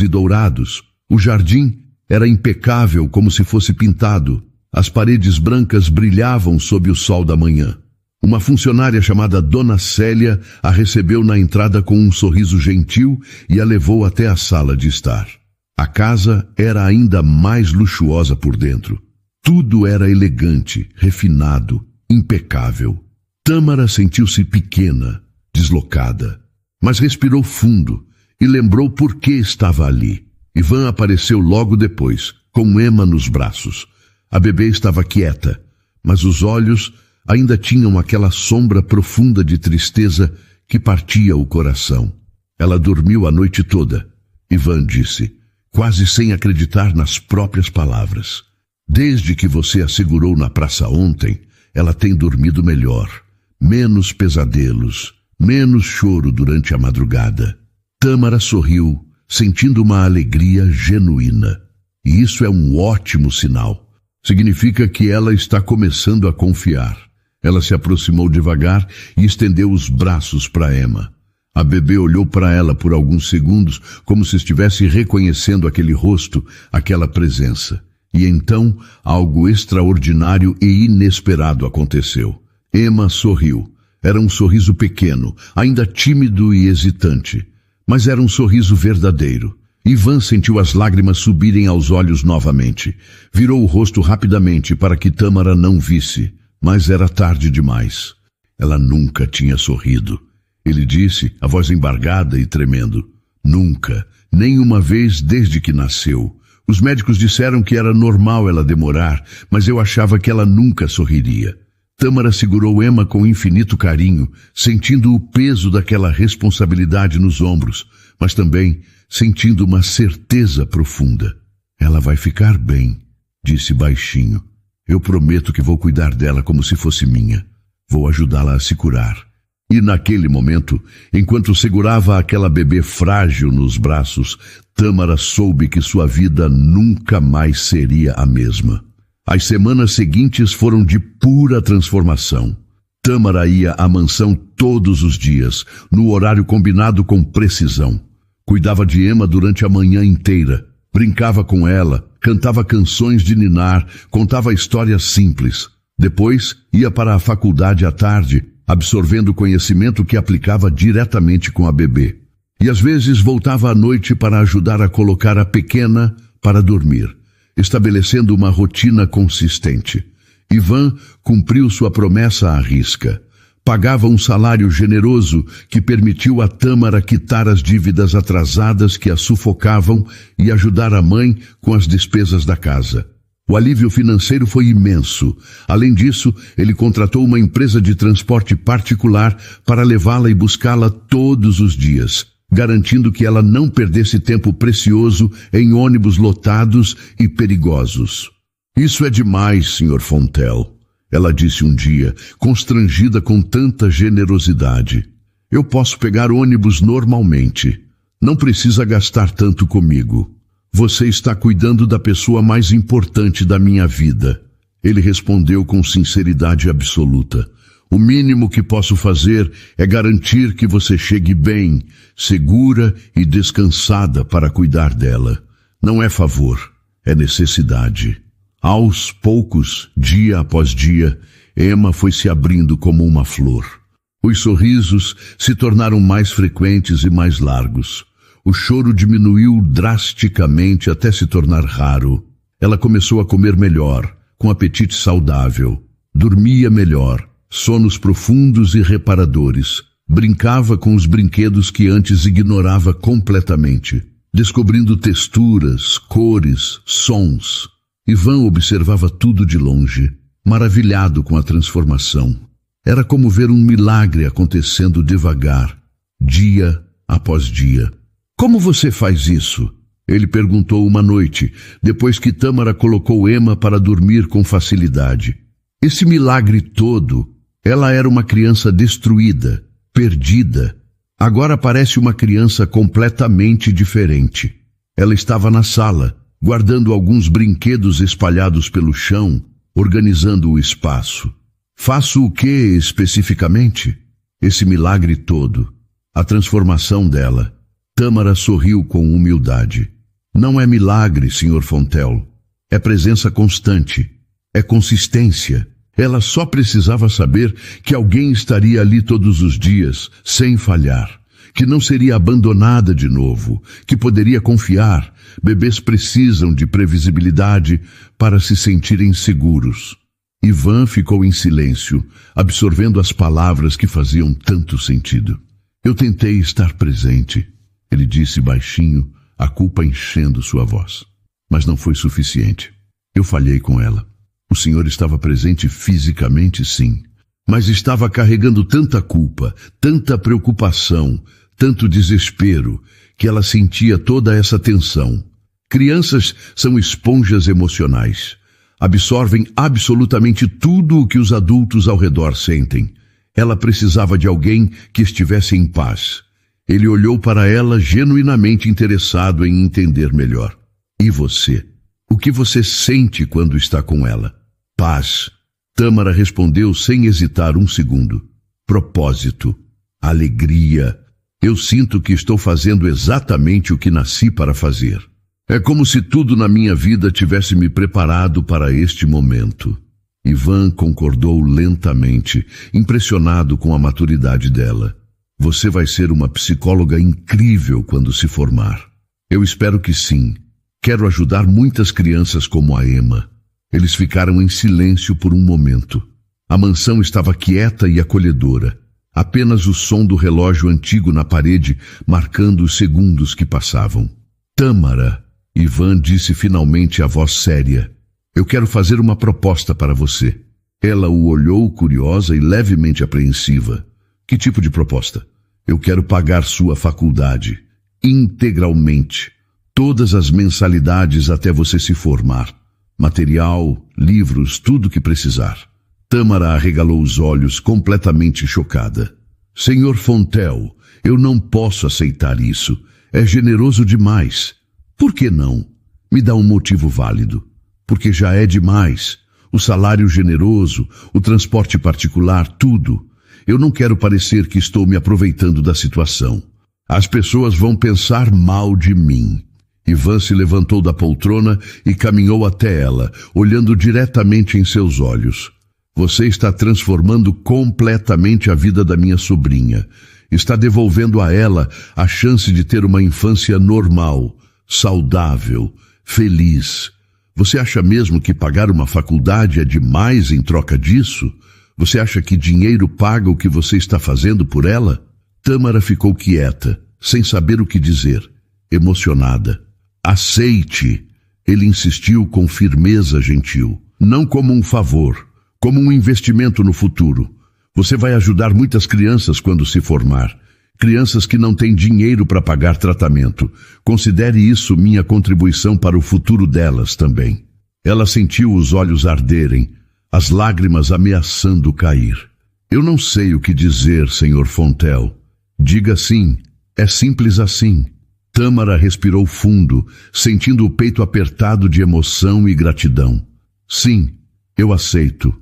e dourados. O jardim era impecável, como se fosse pintado. As paredes brancas brilhavam sob o sol da manhã. Uma funcionária chamada Dona Célia a recebeu na entrada com um sorriso gentil e a levou até a sala de estar. A casa era ainda mais luxuosa por dentro. Tudo era elegante, refinado, impecável. Tâmara sentiu-se pequena, deslocada, mas respirou fundo e lembrou por que estava ali. Ivan apareceu logo depois, com Emma nos braços. A bebê estava quieta, mas os olhos ainda tinham aquela sombra profunda de tristeza que partia o coração. Ela dormiu a noite toda. Ivan disse, quase sem acreditar nas próprias palavras. Desde que você a segurou na praça ontem, ela tem dormido melhor. Menos pesadelos, menos choro durante a madrugada. Tâmara sorriu, sentindo uma alegria genuína. E isso é um ótimo sinal. Significa que ela está começando a confiar. Ela se aproximou devagar e estendeu os braços para Emma. A bebê olhou para ela por alguns segundos, como se estivesse reconhecendo aquele rosto, aquela presença. E então, algo extraordinário e inesperado aconteceu. Emma sorriu. Era um sorriso pequeno, ainda tímido e hesitante. Mas era um sorriso verdadeiro. Ivan sentiu as lágrimas subirem aos olhos novamente. Virou o rosto rapidamente para que Tâmara não visse, mas era tarde demais. Ela nunca tinha sorrido. Ele disse, a voz embargada e tremendo. Nunca, nem uma vez desde que nasceu. Os médicos disseram que era normal ela demorar, mas eu achava que ela nunca sorriria. Tâmara segurou Emma com infinito carinho, sentindo o peso daquela responsabilidade nos ombros, mas também sentindo uma certeza profunda. Ela vai ficar bem, disse baixinho. Eu prometo que vou cuidar dela como se fosse minha. Vou ajudá-la a se curar. E naquele momento, enquanto segurava aquela bebê frágil nos braços, Tâmara soube que sua vida nunca mais seria a mesma. As semanas seguintes foram de pura transformação. Tâmara ia à mansão todos os dias, no horário combinado com precisão. Cuidava de Emma durante a manhã inteira, brincava com ela, cantava canções de ninar, contava histórias simples. Depois, ia para a faculdade à tarde, absorvendo o conhecimento que aplicava diretamente com a bebê. E às vezes voltava à noite para ajudar a colocar a pequena para dormir, estabelecendo uma rotina consistente. Ivan cumpriu sua promessa à risca. Pagava um salário generoso que permitiu a Tâmara quitar as dívidas atrasadas que a sufocavam e ajudar a mãe com as despesas da casa. O alívio financeiro foi imenso. Além disso, ele contratou uma empresa de transporte particular para levá-la e buscá-la todos os dias, garantindo que ela não perdesse tempo precioso em ônibus lotados e perigosos. Isso é demais, Sr. Fontel, ela disse um dia, constrangida com tanta generosidade. Eu posso pegar ônibus normalmente. Não precisa gastar tanto comigo. Você está cuidando da pessoa mais importante da minha vida. Ele respondeu com sinceridade absoluta. O mínimo que posso fazer é garantir que você chegue bem, segura e descansada para cuidar dela. Não é favor, é necessidade. Aos poucos, dia após dia, Emma foi se abrindo como uma flor. Os sorrisos se tornaram mais frequentes e mais largos. O choro diminuiu drasticamente até se tornar raro. Ela começou a comer melhor, com apetite saudável. Dormia melhor, sonos profundos e reparadores. Brincava com os brinquedos que antes ignorava completamente, descobrindo texturas, cores, sons. Ivan observava tudo de longe, maravilhado com a transformação. Era como ver um milagre acontecendo devagar, dia após dia. Como você faz isso? Ele perguntou uma noite, depois que Tâmara colocou Emma para dormir com facilidade. Esse milagre todo, ela era uma criança destruída, perdida. Agora parece uma criança completamente diferente. Ela estava na sala, guardando alguns brinquedos espalhados pelo chão, organizando o espaço. Faço o que especificamente? Esse milagre todo, a transformação dela. Tâmara sorriu com humildade. Não é milagre, Sr. Fontel. É presença constante. É consistência. Ela só precisava saber que alguém estaria ali todos os dias, sem falhar. Que não seria abandonada de novo. Que poderia confiar. Bebês precisam de previsibilidade para se sentirem seguros. Ivan ficou em silêncio, absorvendo as palavras que faziam tanto sentido. Eu tentei estar presente. Ele disse baixinho, a culpa enchendo sua voz. Mas não foi suficiente. Eu falhei com ela. O senhor estava presente fisicamente, sim, mas estava carregando tanta culpa, tanta preocupação, tanto desespero, que ela sentia toda essa tensão. Crianças são esponjas emocionais. Absorvem absolutamente tudo o que os adultos ao redor sentem. Ela precisava de alguém que estivesse em paz. Ele olhou para ela genuinamente interessado em entender melhor. E você? O que você sente quando está com ela? Paz. Tâmara respondeu sem hesitar um segundo. Propósito. Alegria. Eu sinto que estou fazendo exatamente o que nasci para fazer. É como se tudo na minha vida tivesse me preparado para este momento. Ivan concordou lentamente, impressionado com a maturidade dela. Você vai ser uma psicóloga incrível quando se formar. Eu espero que sim. Quero ajudar muitas crianças como a Emma. Eles ficaram em silêncio por um momento. A mansão estava quieta e acolhedora. Apenas o som do relógio antigo na parede marcando os segundos que passavam. Tâmara, Ivan disse finalmente a voz séria. Eu quero fazer uma proposta para você. Ela o olhou curiosa e levemente apreensiva. Que tipo de proposta? Eu quero pagar sua faculdade. Integralmente. Todas as mensalidades até você se formar. Material, livros, tudo que precisar. Tâmara arregalou os olhos, completamente chocada. Senhor Fontel, eu não posso aceitar isso. É generoso demais. Por que não? Me dá um motivo válido. Porque já é demais. O salário generoso, o transporte particular, tudo. Eu não quero parecer que estou me aproveitando da situação. As pessoas vão pensar mal de mim. Ivan se levantou da poltrona e caminhou até ela, olhando diretamente em seus olhos. Você está transformando completamente a vida da minha sobrinha. Está devolvendo a ela a chance de ter uma infância normal, saudável, feliz. Você acha mesmo que pagar uma faculdade é demais em troca disso? Você acha que dinheiro paga o que você está fazendo por ela? Tâmara ficou quieta, sem saber o que dizer, emocionada. Aceite, ele insistiu com firmeza gentil. Não como um favor, como um investimento no futuro. Você vai ajudar muitas crianças quando se formar. Crianças que não têm dinheiro para pagar tratamento. Considere isso minha contribuição para o futuro delas também. Ela sentiu os olhos arderem, as lágrimas ameaçando cair. Eu não sei o que dizer, Sr. Fontel. Diga sim, é simples assim. Tâmara respirou fundo, sentindo o peito apertado de emoção e gratidão. Sim, eu aceito.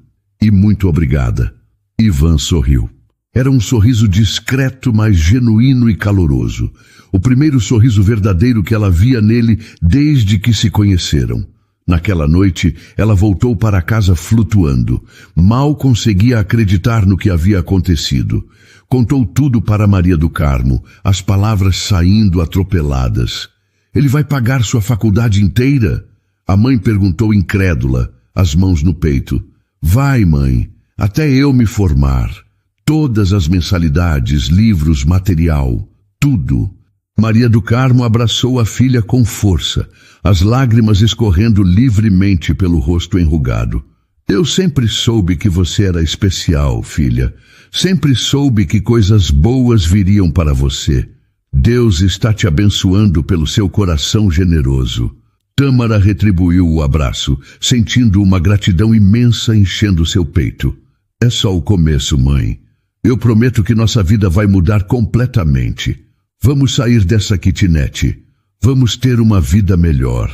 E muito obrigada. Ivan sorriu. Era um sorriso discreto, mas genuíno e caloroso. O primeiro sorriso verdadeiro que ela via nele desde que se conheceram. Naquela noite, ela voltou para casa flutuando. Mal conseguia acreditar no que havia acontecido. Contou tudo para Maria do Carmo, as palavras saindo atropeladas. Ele vai pagar sua faculdade inteira? A mãe perguntou incrédula, as mãos no peito. Vai, mãe, até eu me formar. Todas as mensalidades, livros, material, tudo. Maria do Carmo abraçou a filha com força, as lágrimas escorrendo livremente pelo rosto enrugado. Eu sempre soube que você era especial, filha. Sempre soube que coisas boas viriam para você. Deus está te abençoando pelo seu coração generoso. Tâmara retribuiu o abraço, sentindo uma gratidão imensa enchendo seu peito. É só o começo, mãe. Eu prometo que nossa vida vai mudar completamente. Vamos sair dessa kitnet. Vamos ter uma vida melhor.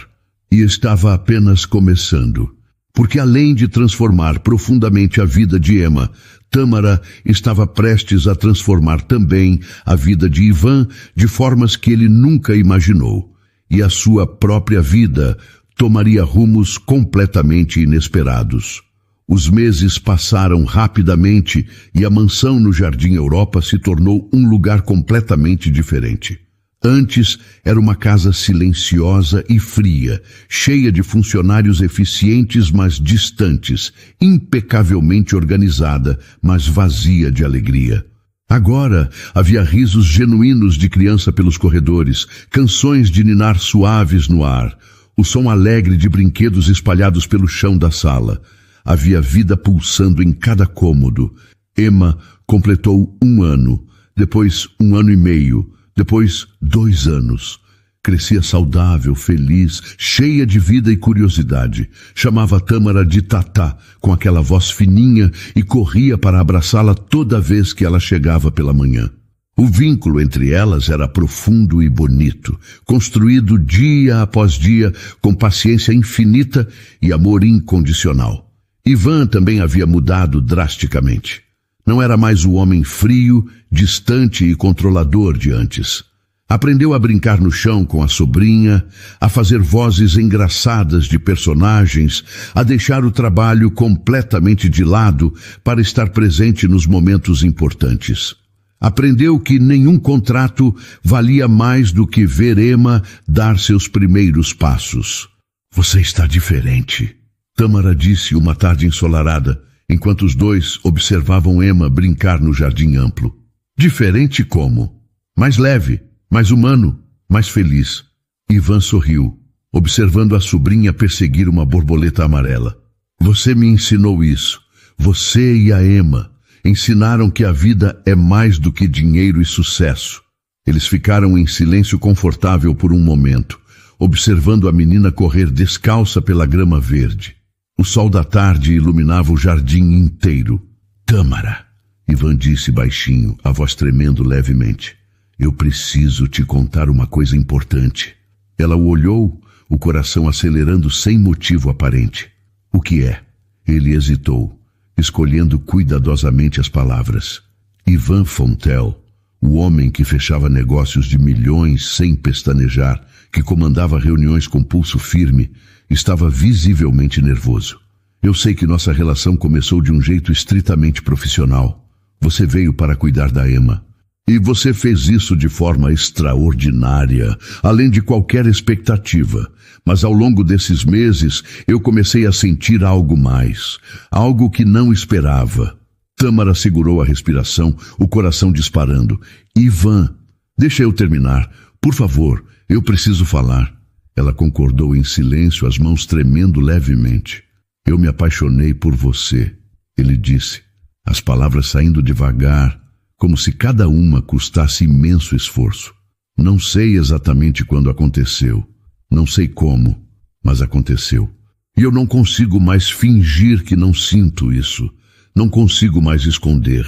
E estava apenas começando. Porque além de transformar profundamente a vida de Emma, Tâmara estava prestes a transformar também a vida de Ivan de formas que ele nunca imaginou. E a sua própria vida tomaria rumos completamente inesperados. Os meses passaram rapidamente e a mansão no Jardim Europa se tornou um lugar completamente diferente. Antes era uma casa silenciosa e fria, cheia de funcionários eficientes mas distantes, impecavelmente organizada, mas vazia de alegria. Agora havia risos genuínos de criança pelos corredores, canções de ninar suaves no ar, o som alegre de brinquedos espalhados pelo chão da sala. Havia vida pulsando em cada cômodo. Emma completou 1 ano, depois 1 ano e meio, depois 2 anos. Crescia saudável, feliz, cheia de vida e curiosidade. Chamava Tâmara de Tatá, com aquela voz fininha, e corria para abraçá-la toda vez que ela chegava pela manhã. O vínculo entre elas era profundo e bonito, construído dia após dia, com paciência infinita e amor incondicional. Ivan também havia mudado drasticamente. Não era mais o homem frio, distante e controlador de antes. Aprendeu a brincar no chão com a sobrinha, a fazer vozes engraçadas de personagens, a deixar o trabalho completamente de lado para estar presente nos momentos importantes. Aprendeu que nenhum contrato valia mais do que ver Emma dar seus primeiros passos. "Você está diferente", Tâmara disse uma tarde ensolarada, enquanto os dois observavam Emma brincar no jardim amplo. "Diferente como? Mais leve, mais humano, mais feliz." Ivan sorriu, observando a sobrinha perseguir uma borboleta amarela. "Você me ensinou isso. Você e a Emma ensinaram que a vida é mais do que dinheiro e sucesso." Eles ficaram em silêncio confortável por um momento, observando a menina correr descalça pela grama verde. O sol da tarde iluminava o jardim inteiro. "Tâmara", Ivan disse baixinho, a voz tremendo levemente, "eu preciso te contar uma coisa importante." Ela o olhou, o coração acelerando sem motivo aparente. "O que é?" Ele hesitou, escolhendo cuidadosamente as palavras. Ivan Fontel, o homem que fechava negócios de milhões sem pestanejar, que comandava reuniões com pulso firme, estava visivelmente nervoso. "Eu sei que nossa relação começou de um jeito estritamente profissional. Você veio para cuidar da Emma. E você fez isso de forma extraordinária, além de qualquer expectativa. Mas ao longo desses meses, eu comecei a sentir algo mais, algo que não esperava." Tâmara segurou a respiração, o coração disparando. "Ivan, deixa eu terminar. Por favor, eu preciso falar." Ela concordou em silêncio, as mãos tremendo levemente. "Eu me apaixonei por você", ele disse, as palavras saindo devagar, como se cada uma custasse imenso esforço. "Não sei exatamente quando aconteceu. Não sei como, mas aconteceu. E eu não consigo mais fingir que não sinto isso. Não consigo mais esconder."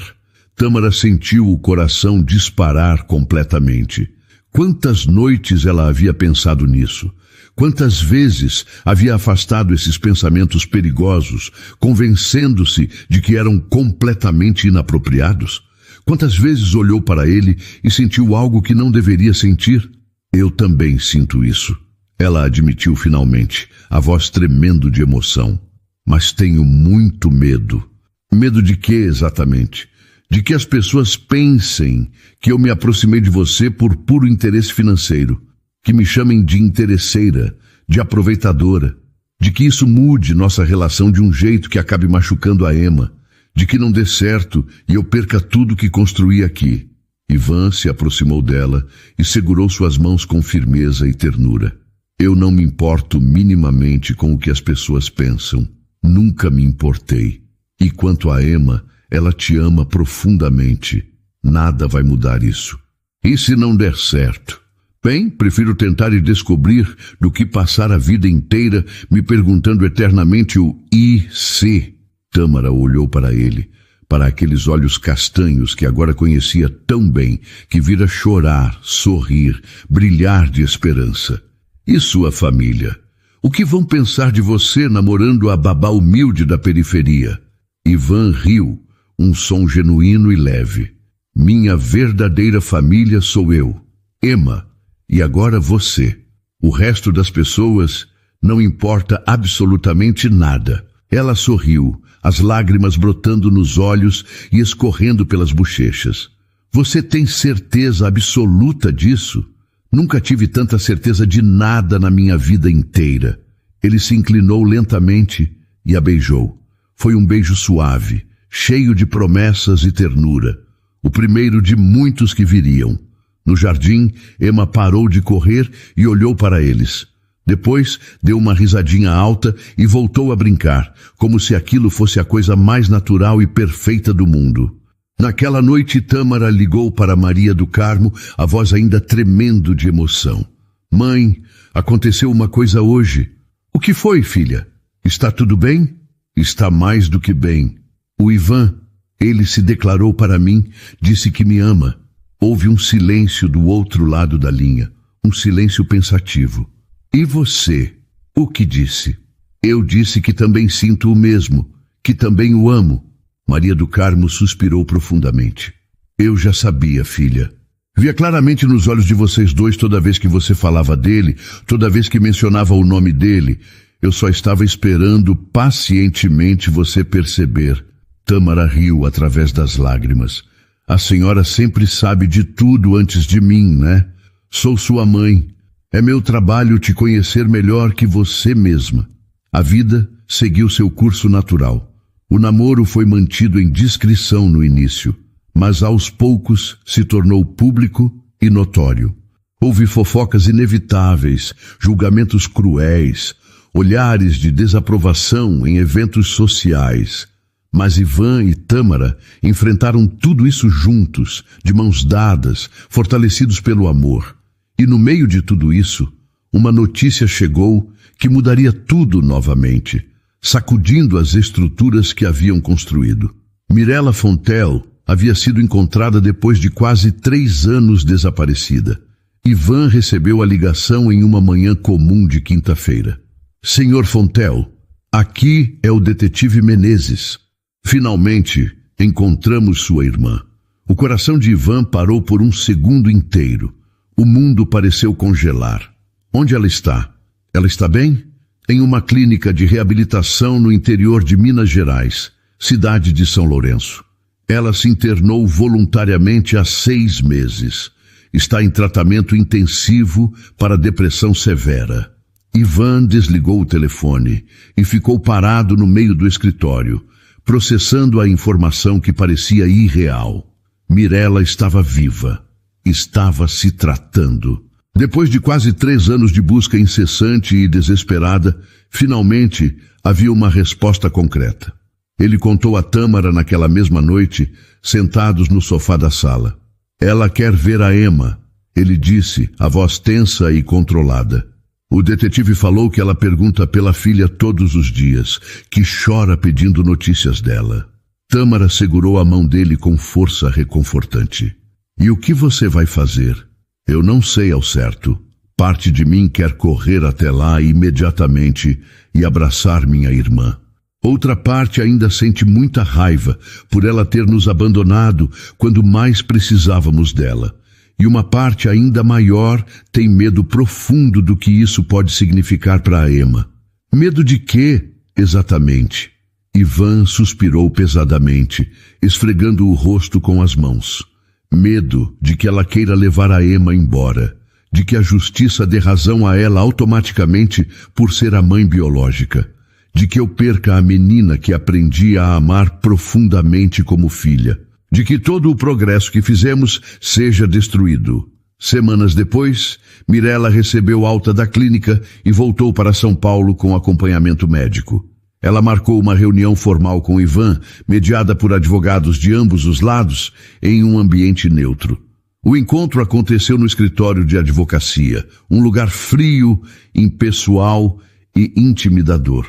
Tâmara sentiu o coração disparar completamente. Quantas noites ela havia pensado nisso? Quantas vezes havia afastado esses pensamentos perigosos, convencendo-se de que eram completamente inapropriados? Quantas vezes olhou para ele e sentiu algo que não deveria sentir? "Eu também sinto isso", ela admitiu finalmente, a voz tremendo de emoção. "Mas tenho muito medo." "Medo de quê exatamente?" "De que as pessoas pensem que eu me aproximei de você por puro interesse financeiro, que me chamem de interesseira, de aproveitadora, de que isso mude nossa relação de um jeito que acabe machucando a Emma, de que não dê certo e eu perca tudo que construí aqui." Ivan se aproximou dela e segurou suas mãos com firmeza e ternura. "Eu não me importo minimamente com o que as pessoas pensam. Nunca me importei. E quanto a Emma, ela te ama profundamente. Nada vai mudar isso. E se não der certo? Bem, prefiro tentar e descobrir do que passar a vida inteira me perguntando eternamente o e se." Tâmara olhou para ele, para aqueles olhos castanhos que agora conhecia tão bem, que vira chorar, sorrir, brilhar de esperança. "E sua família? O que vão pensar de você namorando a babá humilde da periferia?" Ivan riu, um som genuíno e leve. "Minha verdadeira família sou eu, Emma, e agora você. O resto das pessoas não importa absolutamente nada." Ela sorriu, as lágrimas brotando nos olhos e escorrendo pelas bochechas. "Você tem certeza absoluta disso?" "Nunca tive tanta certeza de nada na minha vida inteira." Ele se inclinou lentamente e a beijou. Foi um beijo suave, cheio de promessas e ternura. O primeiro de muitos que viriam. No jardim, Emma parou de correr e olhou para eles. Depois deu uma risadinha alta e voltou a brincar, como se aquilo fosse a coisa mais natural e perfeita do mundo. Naquela noite, Tâmara ligou para Maria do Carmo, a voz ainda tremendo de emoção. Mãe, aconteceu uma coisa hoje. O que foi, filha? Está tudo bem? Está mais do que bem. O Ivan, ele se declarou para mim, disse que me ama. Houve um silêncio do outro lado da linha, um silêncio pensativo. E você, o que disse? Eu disse que também sinto o mesmo, que também o amo. Maria do Carmo suspirou profundamente. Eu já sabia, filha. Via claramente nos olhos de vocês dois toda vez que você falava dele, toda vez que mencionava o nome dele. Eu só estava esperando pacientemente você perceber. Tâmara riu através das lágrimas. A senhora sempre sabe de tudo antes de mim, né? Sou sua mãe. É meu trabalho te conhecer melhor que você mesma. A vida seguiu seu curso natural. O namoro foi mantido em discrição no início, mas aos poucos se tornou público e notório. Houve fofocas inevitáveis, julgamentos cruéis, olhares de desaprovação em eventos sociais. Mas Ivan e Tâmara enfrentaram tudo isso juntos, de mãos dadas, fortalecidos pelo amor. E no meio de tudo isso, uma notícia chegou que mudaria tudo novamente, sacudindo as estruturas que haviam construído. Mirella Fontel havia sido encontrada depois de quase 3 anos desaparecida. Ivan recebeu a ligação em uma manhã comum de quinta-feira. Senhor Fontel, aqui é o detetive Menezes. Finalmente encontramos sua irmã. O coração de Ivan parou por um segundo inteiro. O mundo pareceu congelar. Onde ela está? Ela está bem? Em uma clínica de reabilitação no interior de Minas Gerais, cidade de São Lourenço. Ela se internou voluntariamente há 6 meses. Está em tratamento intensivo para depressão severa. Ivan desligou o telefone e ficou parado no meio do escritório, processando a informação que parecia irreal. Mirella estava viva. Estava se tratando. Depois de quase 3 anos de busca incessante e desesperada, finalmente havia uma resposta concreta. Ele contou a Tâmara naquela mesma noite, sentados no sofá da sala. Ela quer ver a Emma, ele disse, a voz tensa e controlada. O detetive falou que ela pergunta pela filha todos os dias, que chora pedindo notícias dela. Tâmara segurou a mão dele com força reconfortante. E o que você vai fazer? Eu não sei ao certo. Parte de mim quer correr até lá imediatamente e abraçar minha irmã. Outra parte ainda sente muita raiva por ela ter nos abandonado quando mais precisávamos dela. E uma parte ainda maior tem medo profundo do que isso pode significar para a Emma. Medo de quê, exatamente? Ivan suspirou pesadamente, esfregando o rosto com as mãos. Medo de que ela queira levar a Emma embora, de que a justiça dê razão a ela automaticamente por ser a mãe biológica, de que eu perca a menina que aprendi a amar profundamente como filha, de que todo o progresso que fizemos seja destruído. Semanas depois, Mirella recebeu alta da clínica e voltou para São Paulo com acompanhamento médico. Ela marcou uma reunião formal com Ivan, mediada por advogados de ambos os lados, em um ambiente neutro. O encontro aconteceu no escritório de advocacia, um lugar frio, impessoal e intimidador.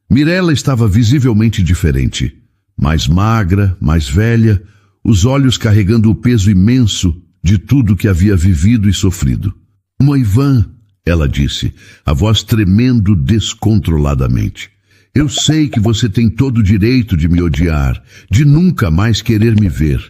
Mirella estava visivelmente diferente. Mais magra, mais velha, os olhos carregando o peso imenso de tudo que havia vivido e sofrido. Ivan, ela disse, a voz tremendo descontroladamente. Eu sei que você tem todo o direito de me odiar, de nunca mais querer me ver.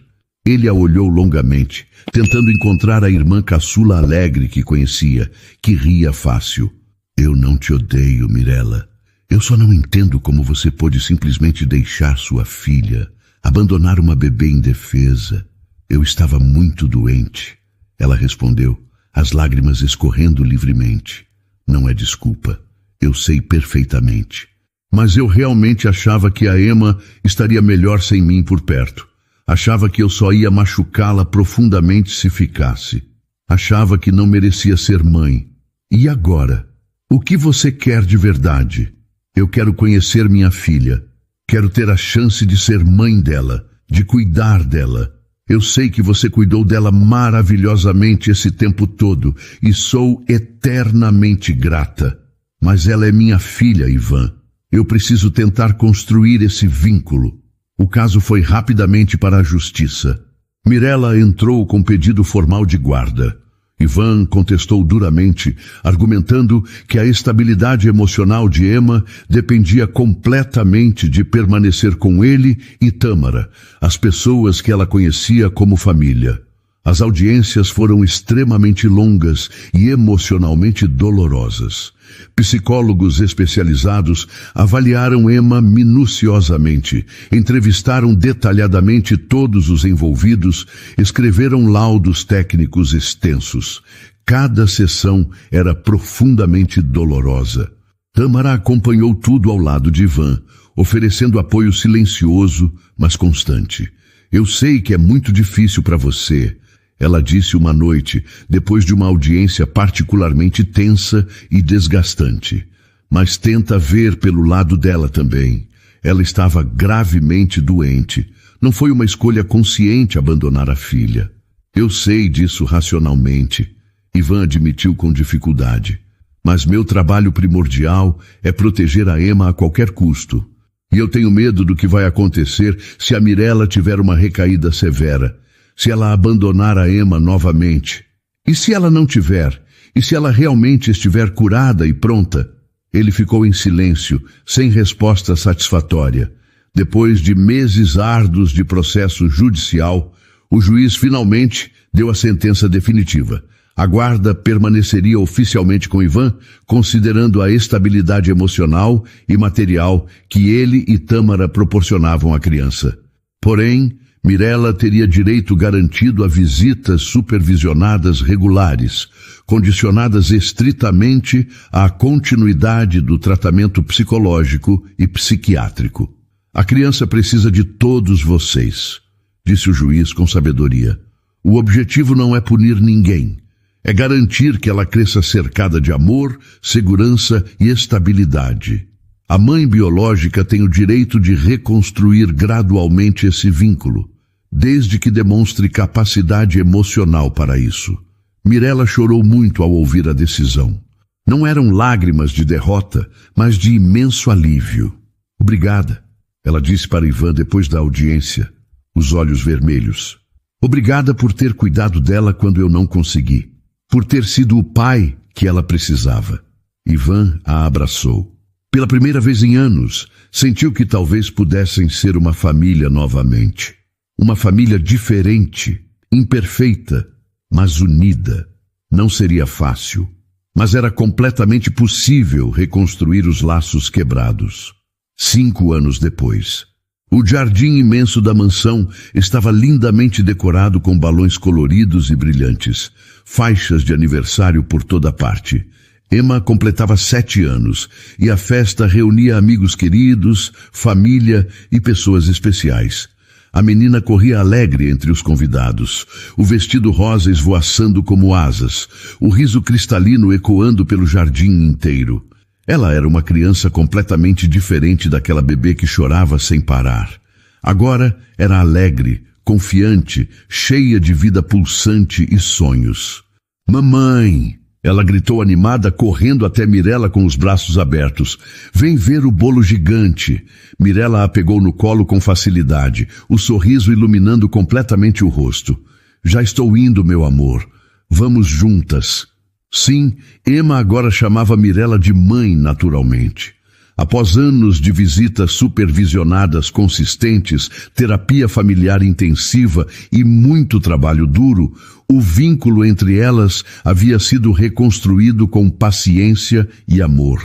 Ele a olhou longamente, tentando encontrar a irmã caçula alegre que conhecia, que ria fácil. Eu não te odeio, Mirella. Eu só não entendo como você pôde simplesmente deixar sua filha, abandonar uma bebê indefesa. Eu estava muito doente. Ela respondeu, as lágrimas escorrendo livremente. Não é desculpa. Eu sei perfeitamente. Mas eu realmente achava que a Emma estaria melhor sem mim por perto. Achava que eu só ia machucá-la profundamente se ficasse. Achava que não merecia ser mãe. E agora? O que você quer de verdade? Eu quero conhecer minha filha. Quero ter a chance de ser mãe dela, de cuidar dela. Eu sei que você cuidou dela maravilhosamente esse tempo todo e sou eternamente grata. Mas ela é minha filha, Ivan. Eu preciso tentar construir esse vínculo. O caso foi rapidamente para a justiça. Mirella entrou com pedido formal de guarda. Ivan contestou duramente, argumentando que a estabilidade emocional de Emma dependia completamente de permanecer com ele e Tâmara, as pessoas que ela conhecia como família. As audiências foram extremamente longas e emocionalmente dolorosas. Psicólogos especializados avaliaram Emma minuciosamente, entrevistaram detalhadamente todos os envolvidos, escreveram laudos técnicos extensos. Cada sessão era profundamente dolorosa. Tâmara acompanhou tudo ao lado de Ivan, oferecendo apoio silencioso, mas constante. Eu sei que é muito difícil para você, ela disse uma noite, depois de uma audiência particularmente tensa e desgastante. Mas tenta ver pelo lado dela também. Ela estava gravemente doente. Não foi uma escolha consciente abandonar a filha. Eu sei disso racionalmente. Ivan admitiu com dificuldade. Mas meu trabalho primordial é proteger a Emma a qualquer custo. E eu tenho medo do que vai acontecer se a Mirella tiver uma recaída severa. Se ela abandonar a Emma novamente. E se ela não tiver? E se ela realmente estiver curada e pronta? Ele ficou em silêncio, sem resposta satisfatória. Depois de meses árduos de processo judicial, o juiz finalmente deu a sentença definitiva. A guarda permaneceria oficialmente com Ivan, considerando a estabilidade emocional e material que ele e Tâmara proporcionavam à criança. Porém, Mirella teria direito garantido a visitas supervisionadas regulares, condicionadas estritamente à continuidade do tratamento psicológico e psiquiátrico. A criança precisa de todos vocês, disse o juiz com sabedoria. O objetivo não é punir ninguém, é garantir que ela cresça cercada de amor, segurança e estabilidade. A mãe biológica tem o direito de reconstruir gradualmente esse vínculo, desde que demonstre capacidade emocional para isso. Mirella chorou muito ao ouvir a decisão. Não eram lágrimas de derrota, mas de imenso alívio. Obrigada, ela disse para Ivan depois da audiência, os olhos vermelhos. Obrigada por ter cuidado dela quando eu não consegui, por ter sido o pai que ela precisava. Ivan a abraçou. Pela primeira vez em anos, sentiu que talvez pudessem ser uma família novamente. Uma família diferente, imperfeita, mas unida. Não seria fácil, mas era completamente possível reconstruir os laços quebrados. 5 anos depois, o jardim imenso da mansão estava lindamente decorado com balões coloridos e brilhantes, faixas de aniversário por toda parte. Emma completava 7 anos e a festa reunia amigos queridos, família e pessoas especiais. A menina corria alegre entre os convidados, o vestido rosa esvoaçando como asas, o riso cristalino ecoando pelo jardim inteiro. Ela era uma criança completamente diferente daquela bebê que chorava sem parar. Agora era alegre, confiante, cheia de vida pulsante e sonhos. Mamãe! Ela gritou animada, correndo até Mirella com os braços abertos. Vem ver o bolo gigante. Mirella a pegou no colo com facilidade, o sorriso iluminando completamente o rosto. Já estou indo, meu amor. Vamos juntas. Sim, Emma agora chamava Mirella de mãe naturalmente. Após anos de visitas supervisionadas consistentes, terapia familiar intensiva e muito trabalho duro, o vínculo entre elas havia sido reconstruído com paciência e amor.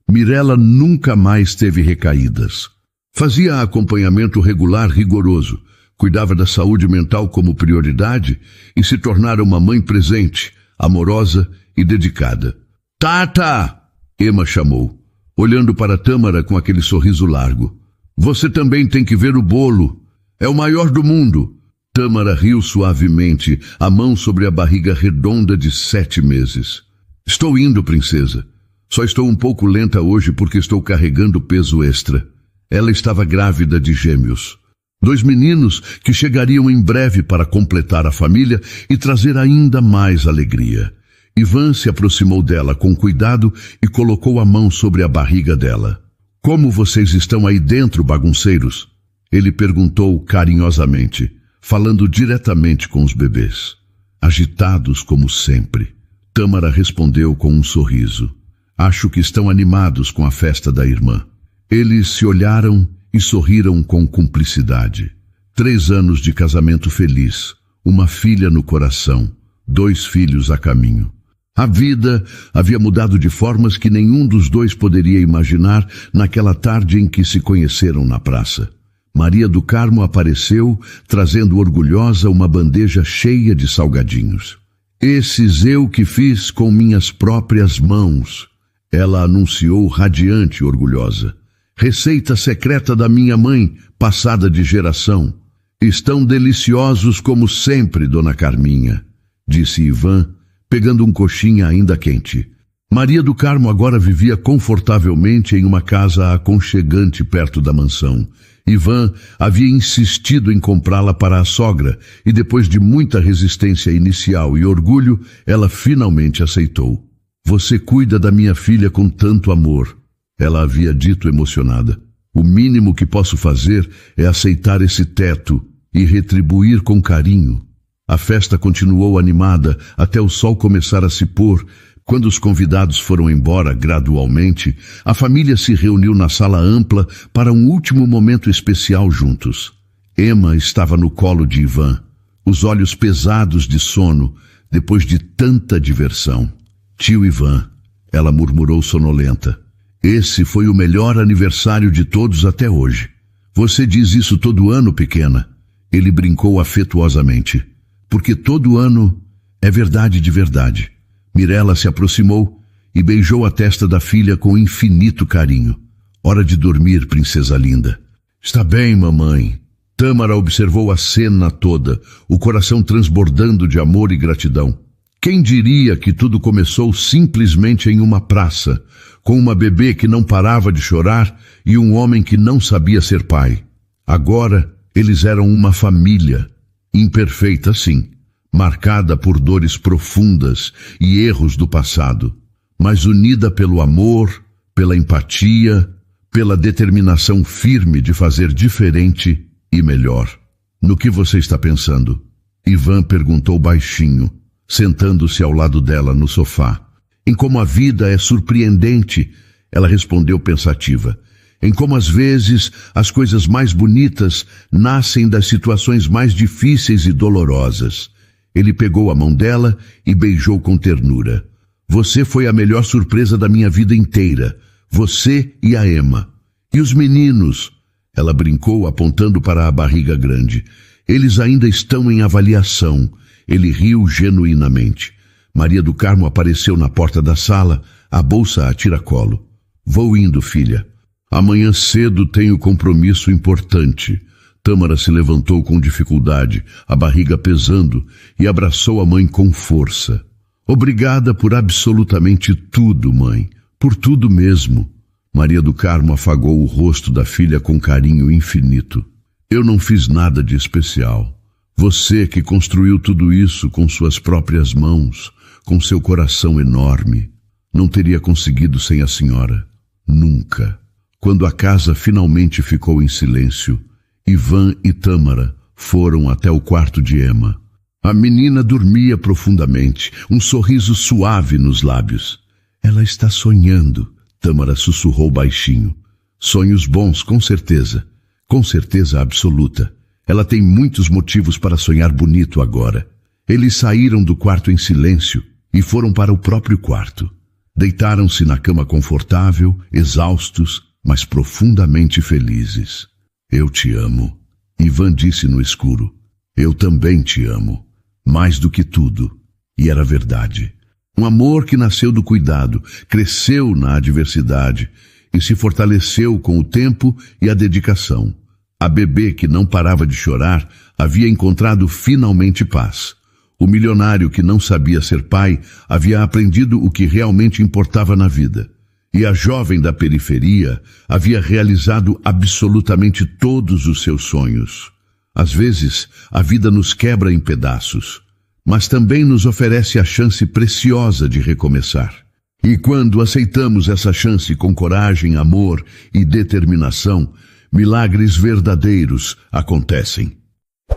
Mirella nunca mais teve recaídas. Fazia acompanhamento regular rigoroso, cuidava da saúde mental como prioridade e se tornara uma mãe presente, amorosa e dedicada. Tata! Emma chamou, olhando para Tâmara com aquele sorriso largo. Você também tem que ver o bolo. É o maior do mundo. Tâmara riu suavemente, a mão sobre a barriga redonda de 7 meses. Estou indo, princesa. Só estou um pouco lenta hoje porque estou carregando peso extra. Ela estava grávida de gêmeos. 2 meninos que chegariam em breve para completar a família e trazer ainda mais alegria. Ivan se aproximou dela com cuidado e colocou a mão sobre a barriga dela. Como vocês estão aí dentro, bagunceiros? Ele perguntou carinhosamente, falando diretamente com os bebês. Agitados como sempre. Tâmara respondeu com um sorriso. Acho que estão animados com a festa da irmã. Eles se olharam e sorriram com cumplicidade. 3 anos de casamento feliz, uma filha no coração, 2 filhos a caminho. A vida havia mudado de formas que nenhum dos dois poderia imaginar naquela tarde em que se conheceram na praça. Maria do Carmo apareceu, trazendo orgulhosa uma bandeja cheia de salgadinhos. Esses eu que fiz com minhas próprias mãos, ela anunciou radiante e orgulhosa. Receita secreta da minha mãe, passada de geração. Estão deliciosos como sempre, dona Carminha, disse Ivan, pegando um coxinha ainda quente. Maria do Carmo agora vivia confortavelmente em uma casa aconchegante perto da mansão. Ivan havia insistido em comprá-la para a sogra e depois de muita resistência inicial e orgulho, ela finalmente aceitou. Você cuida da minha filha com tanto amor, ela havia dito emocionada. O mínimo que posso fazer é aceitar esse teto e retribuir com carinho. A festa continuou animada até o sol começar a se pôr. Quando os convidados foram embora gradualmente, a família se reuniu na sala ampla para um último momento especial juntos. Emma estava no colo de Ivan, os olhos pesados de sono, depois de tanta diversão. Tio Ivan, ela murmurou sonolenta. Esse foi o melhor aniversário de todos até hoje. Você diz isso todo ano, pequena? Ele brincou afetuosamente. Porque todo ano é verdade de verdade. Mirella se aproximou e beijou a testa da filha com infinito carinho. Hora de dormir, princesa linda. Está bem, mamãe. Tâmara observou a cena toda, o coração transbordando de amor e gratidão. Quem diria que tudo começou simplesmente em uma praça, com uma bebê que não parava de chorar e um homem que não sabia ser pai. Agora, eles eram uma família. Imperfeita, sim, marcada por dores profundas e erros do passado, mas unida pelo amor, pela empatia, pela determinação firme de fazer diferente e melhor. No que você está pensando? Ivan perguntou baixinho, sentando-se ao lado dela no sofá. Em como a vida é surpreendente, ela respondeu pensativa. Em como às vezes as coisas mais bonitas nascem das situações mais difíceis e dolorosas. Ele pegou a mão dela e beijou com ternura. Você foi a melhor surpresa da minha vida inteira. Você e a Emma. E os meninos? Ela brincou apontando para a barriga grande. Eles ainda estão em avaliação. Ele riu genuinamente. Maria do Carmo apareceu na porta da sala, a bolsa a tiracolo. Vou indo, filha. Amanhã cedo tenho compromisso importante. Tâmara se levantou com dificuldade, a barriga pesando, e abraçou a mãe com força. Obrigada por absolutamente tudo, mãe. Por tudo mesmo. Maria do Carmo afagou o rosto da filha com carinho infinito. Eu não fiz nada de especial. Você que construiu tudo isso com suas próprias mãos, com seu coração enorme. Não teria conseguido sem a senhora. Nunca. Quando a casa finalmente ficou em silêncio, Ivan e Tâmara foram até o quarto de Emma. A menina dormia profundamente, um sorriso suave nos lábios. Ela está sonhando, Tâmara sussurrou baixinho. Sonhos bons, com certeza absoluta. Ela tem muitos motivos para sonhar bonito agora. Eles saíram do quarto em silêncio e foram para o próprio quarto. Deitaram-se na cama confortável, exaustos, mas profundamente felizes. Eu te amo, Ivan disse no escuro. Eu também te amo, mais do que tudo. E era verdade. Um amor que nasceu do cuidado, cresceu na adversidade e se fortaleceu com o tempo e a dedicação. A bebê que não parava de chorar havia encontrado finalmente paz. O milionário que não sabia ser pai havia aprendido o que realmente importava na vida. E a jovem da periferia havia realizado absolutamente todos os seus sonhos. Às vezes, a vida nos quebra em pedaços, mas também nos oferece a chance preciosa de recomeçar. E quando aceitamos essa chance com coragem, amor e determinação, milagres verdadeiros acontecem.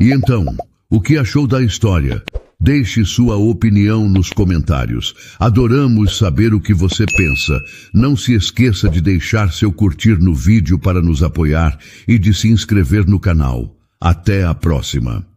E então, o que achou da história? Deixe sua opinião nos comentários. Adoramos saber o que você pensa. Não se esqueça de deixar seu curtir no vídeo para nos apoiar e de se inscrever no canal. Até a próxima!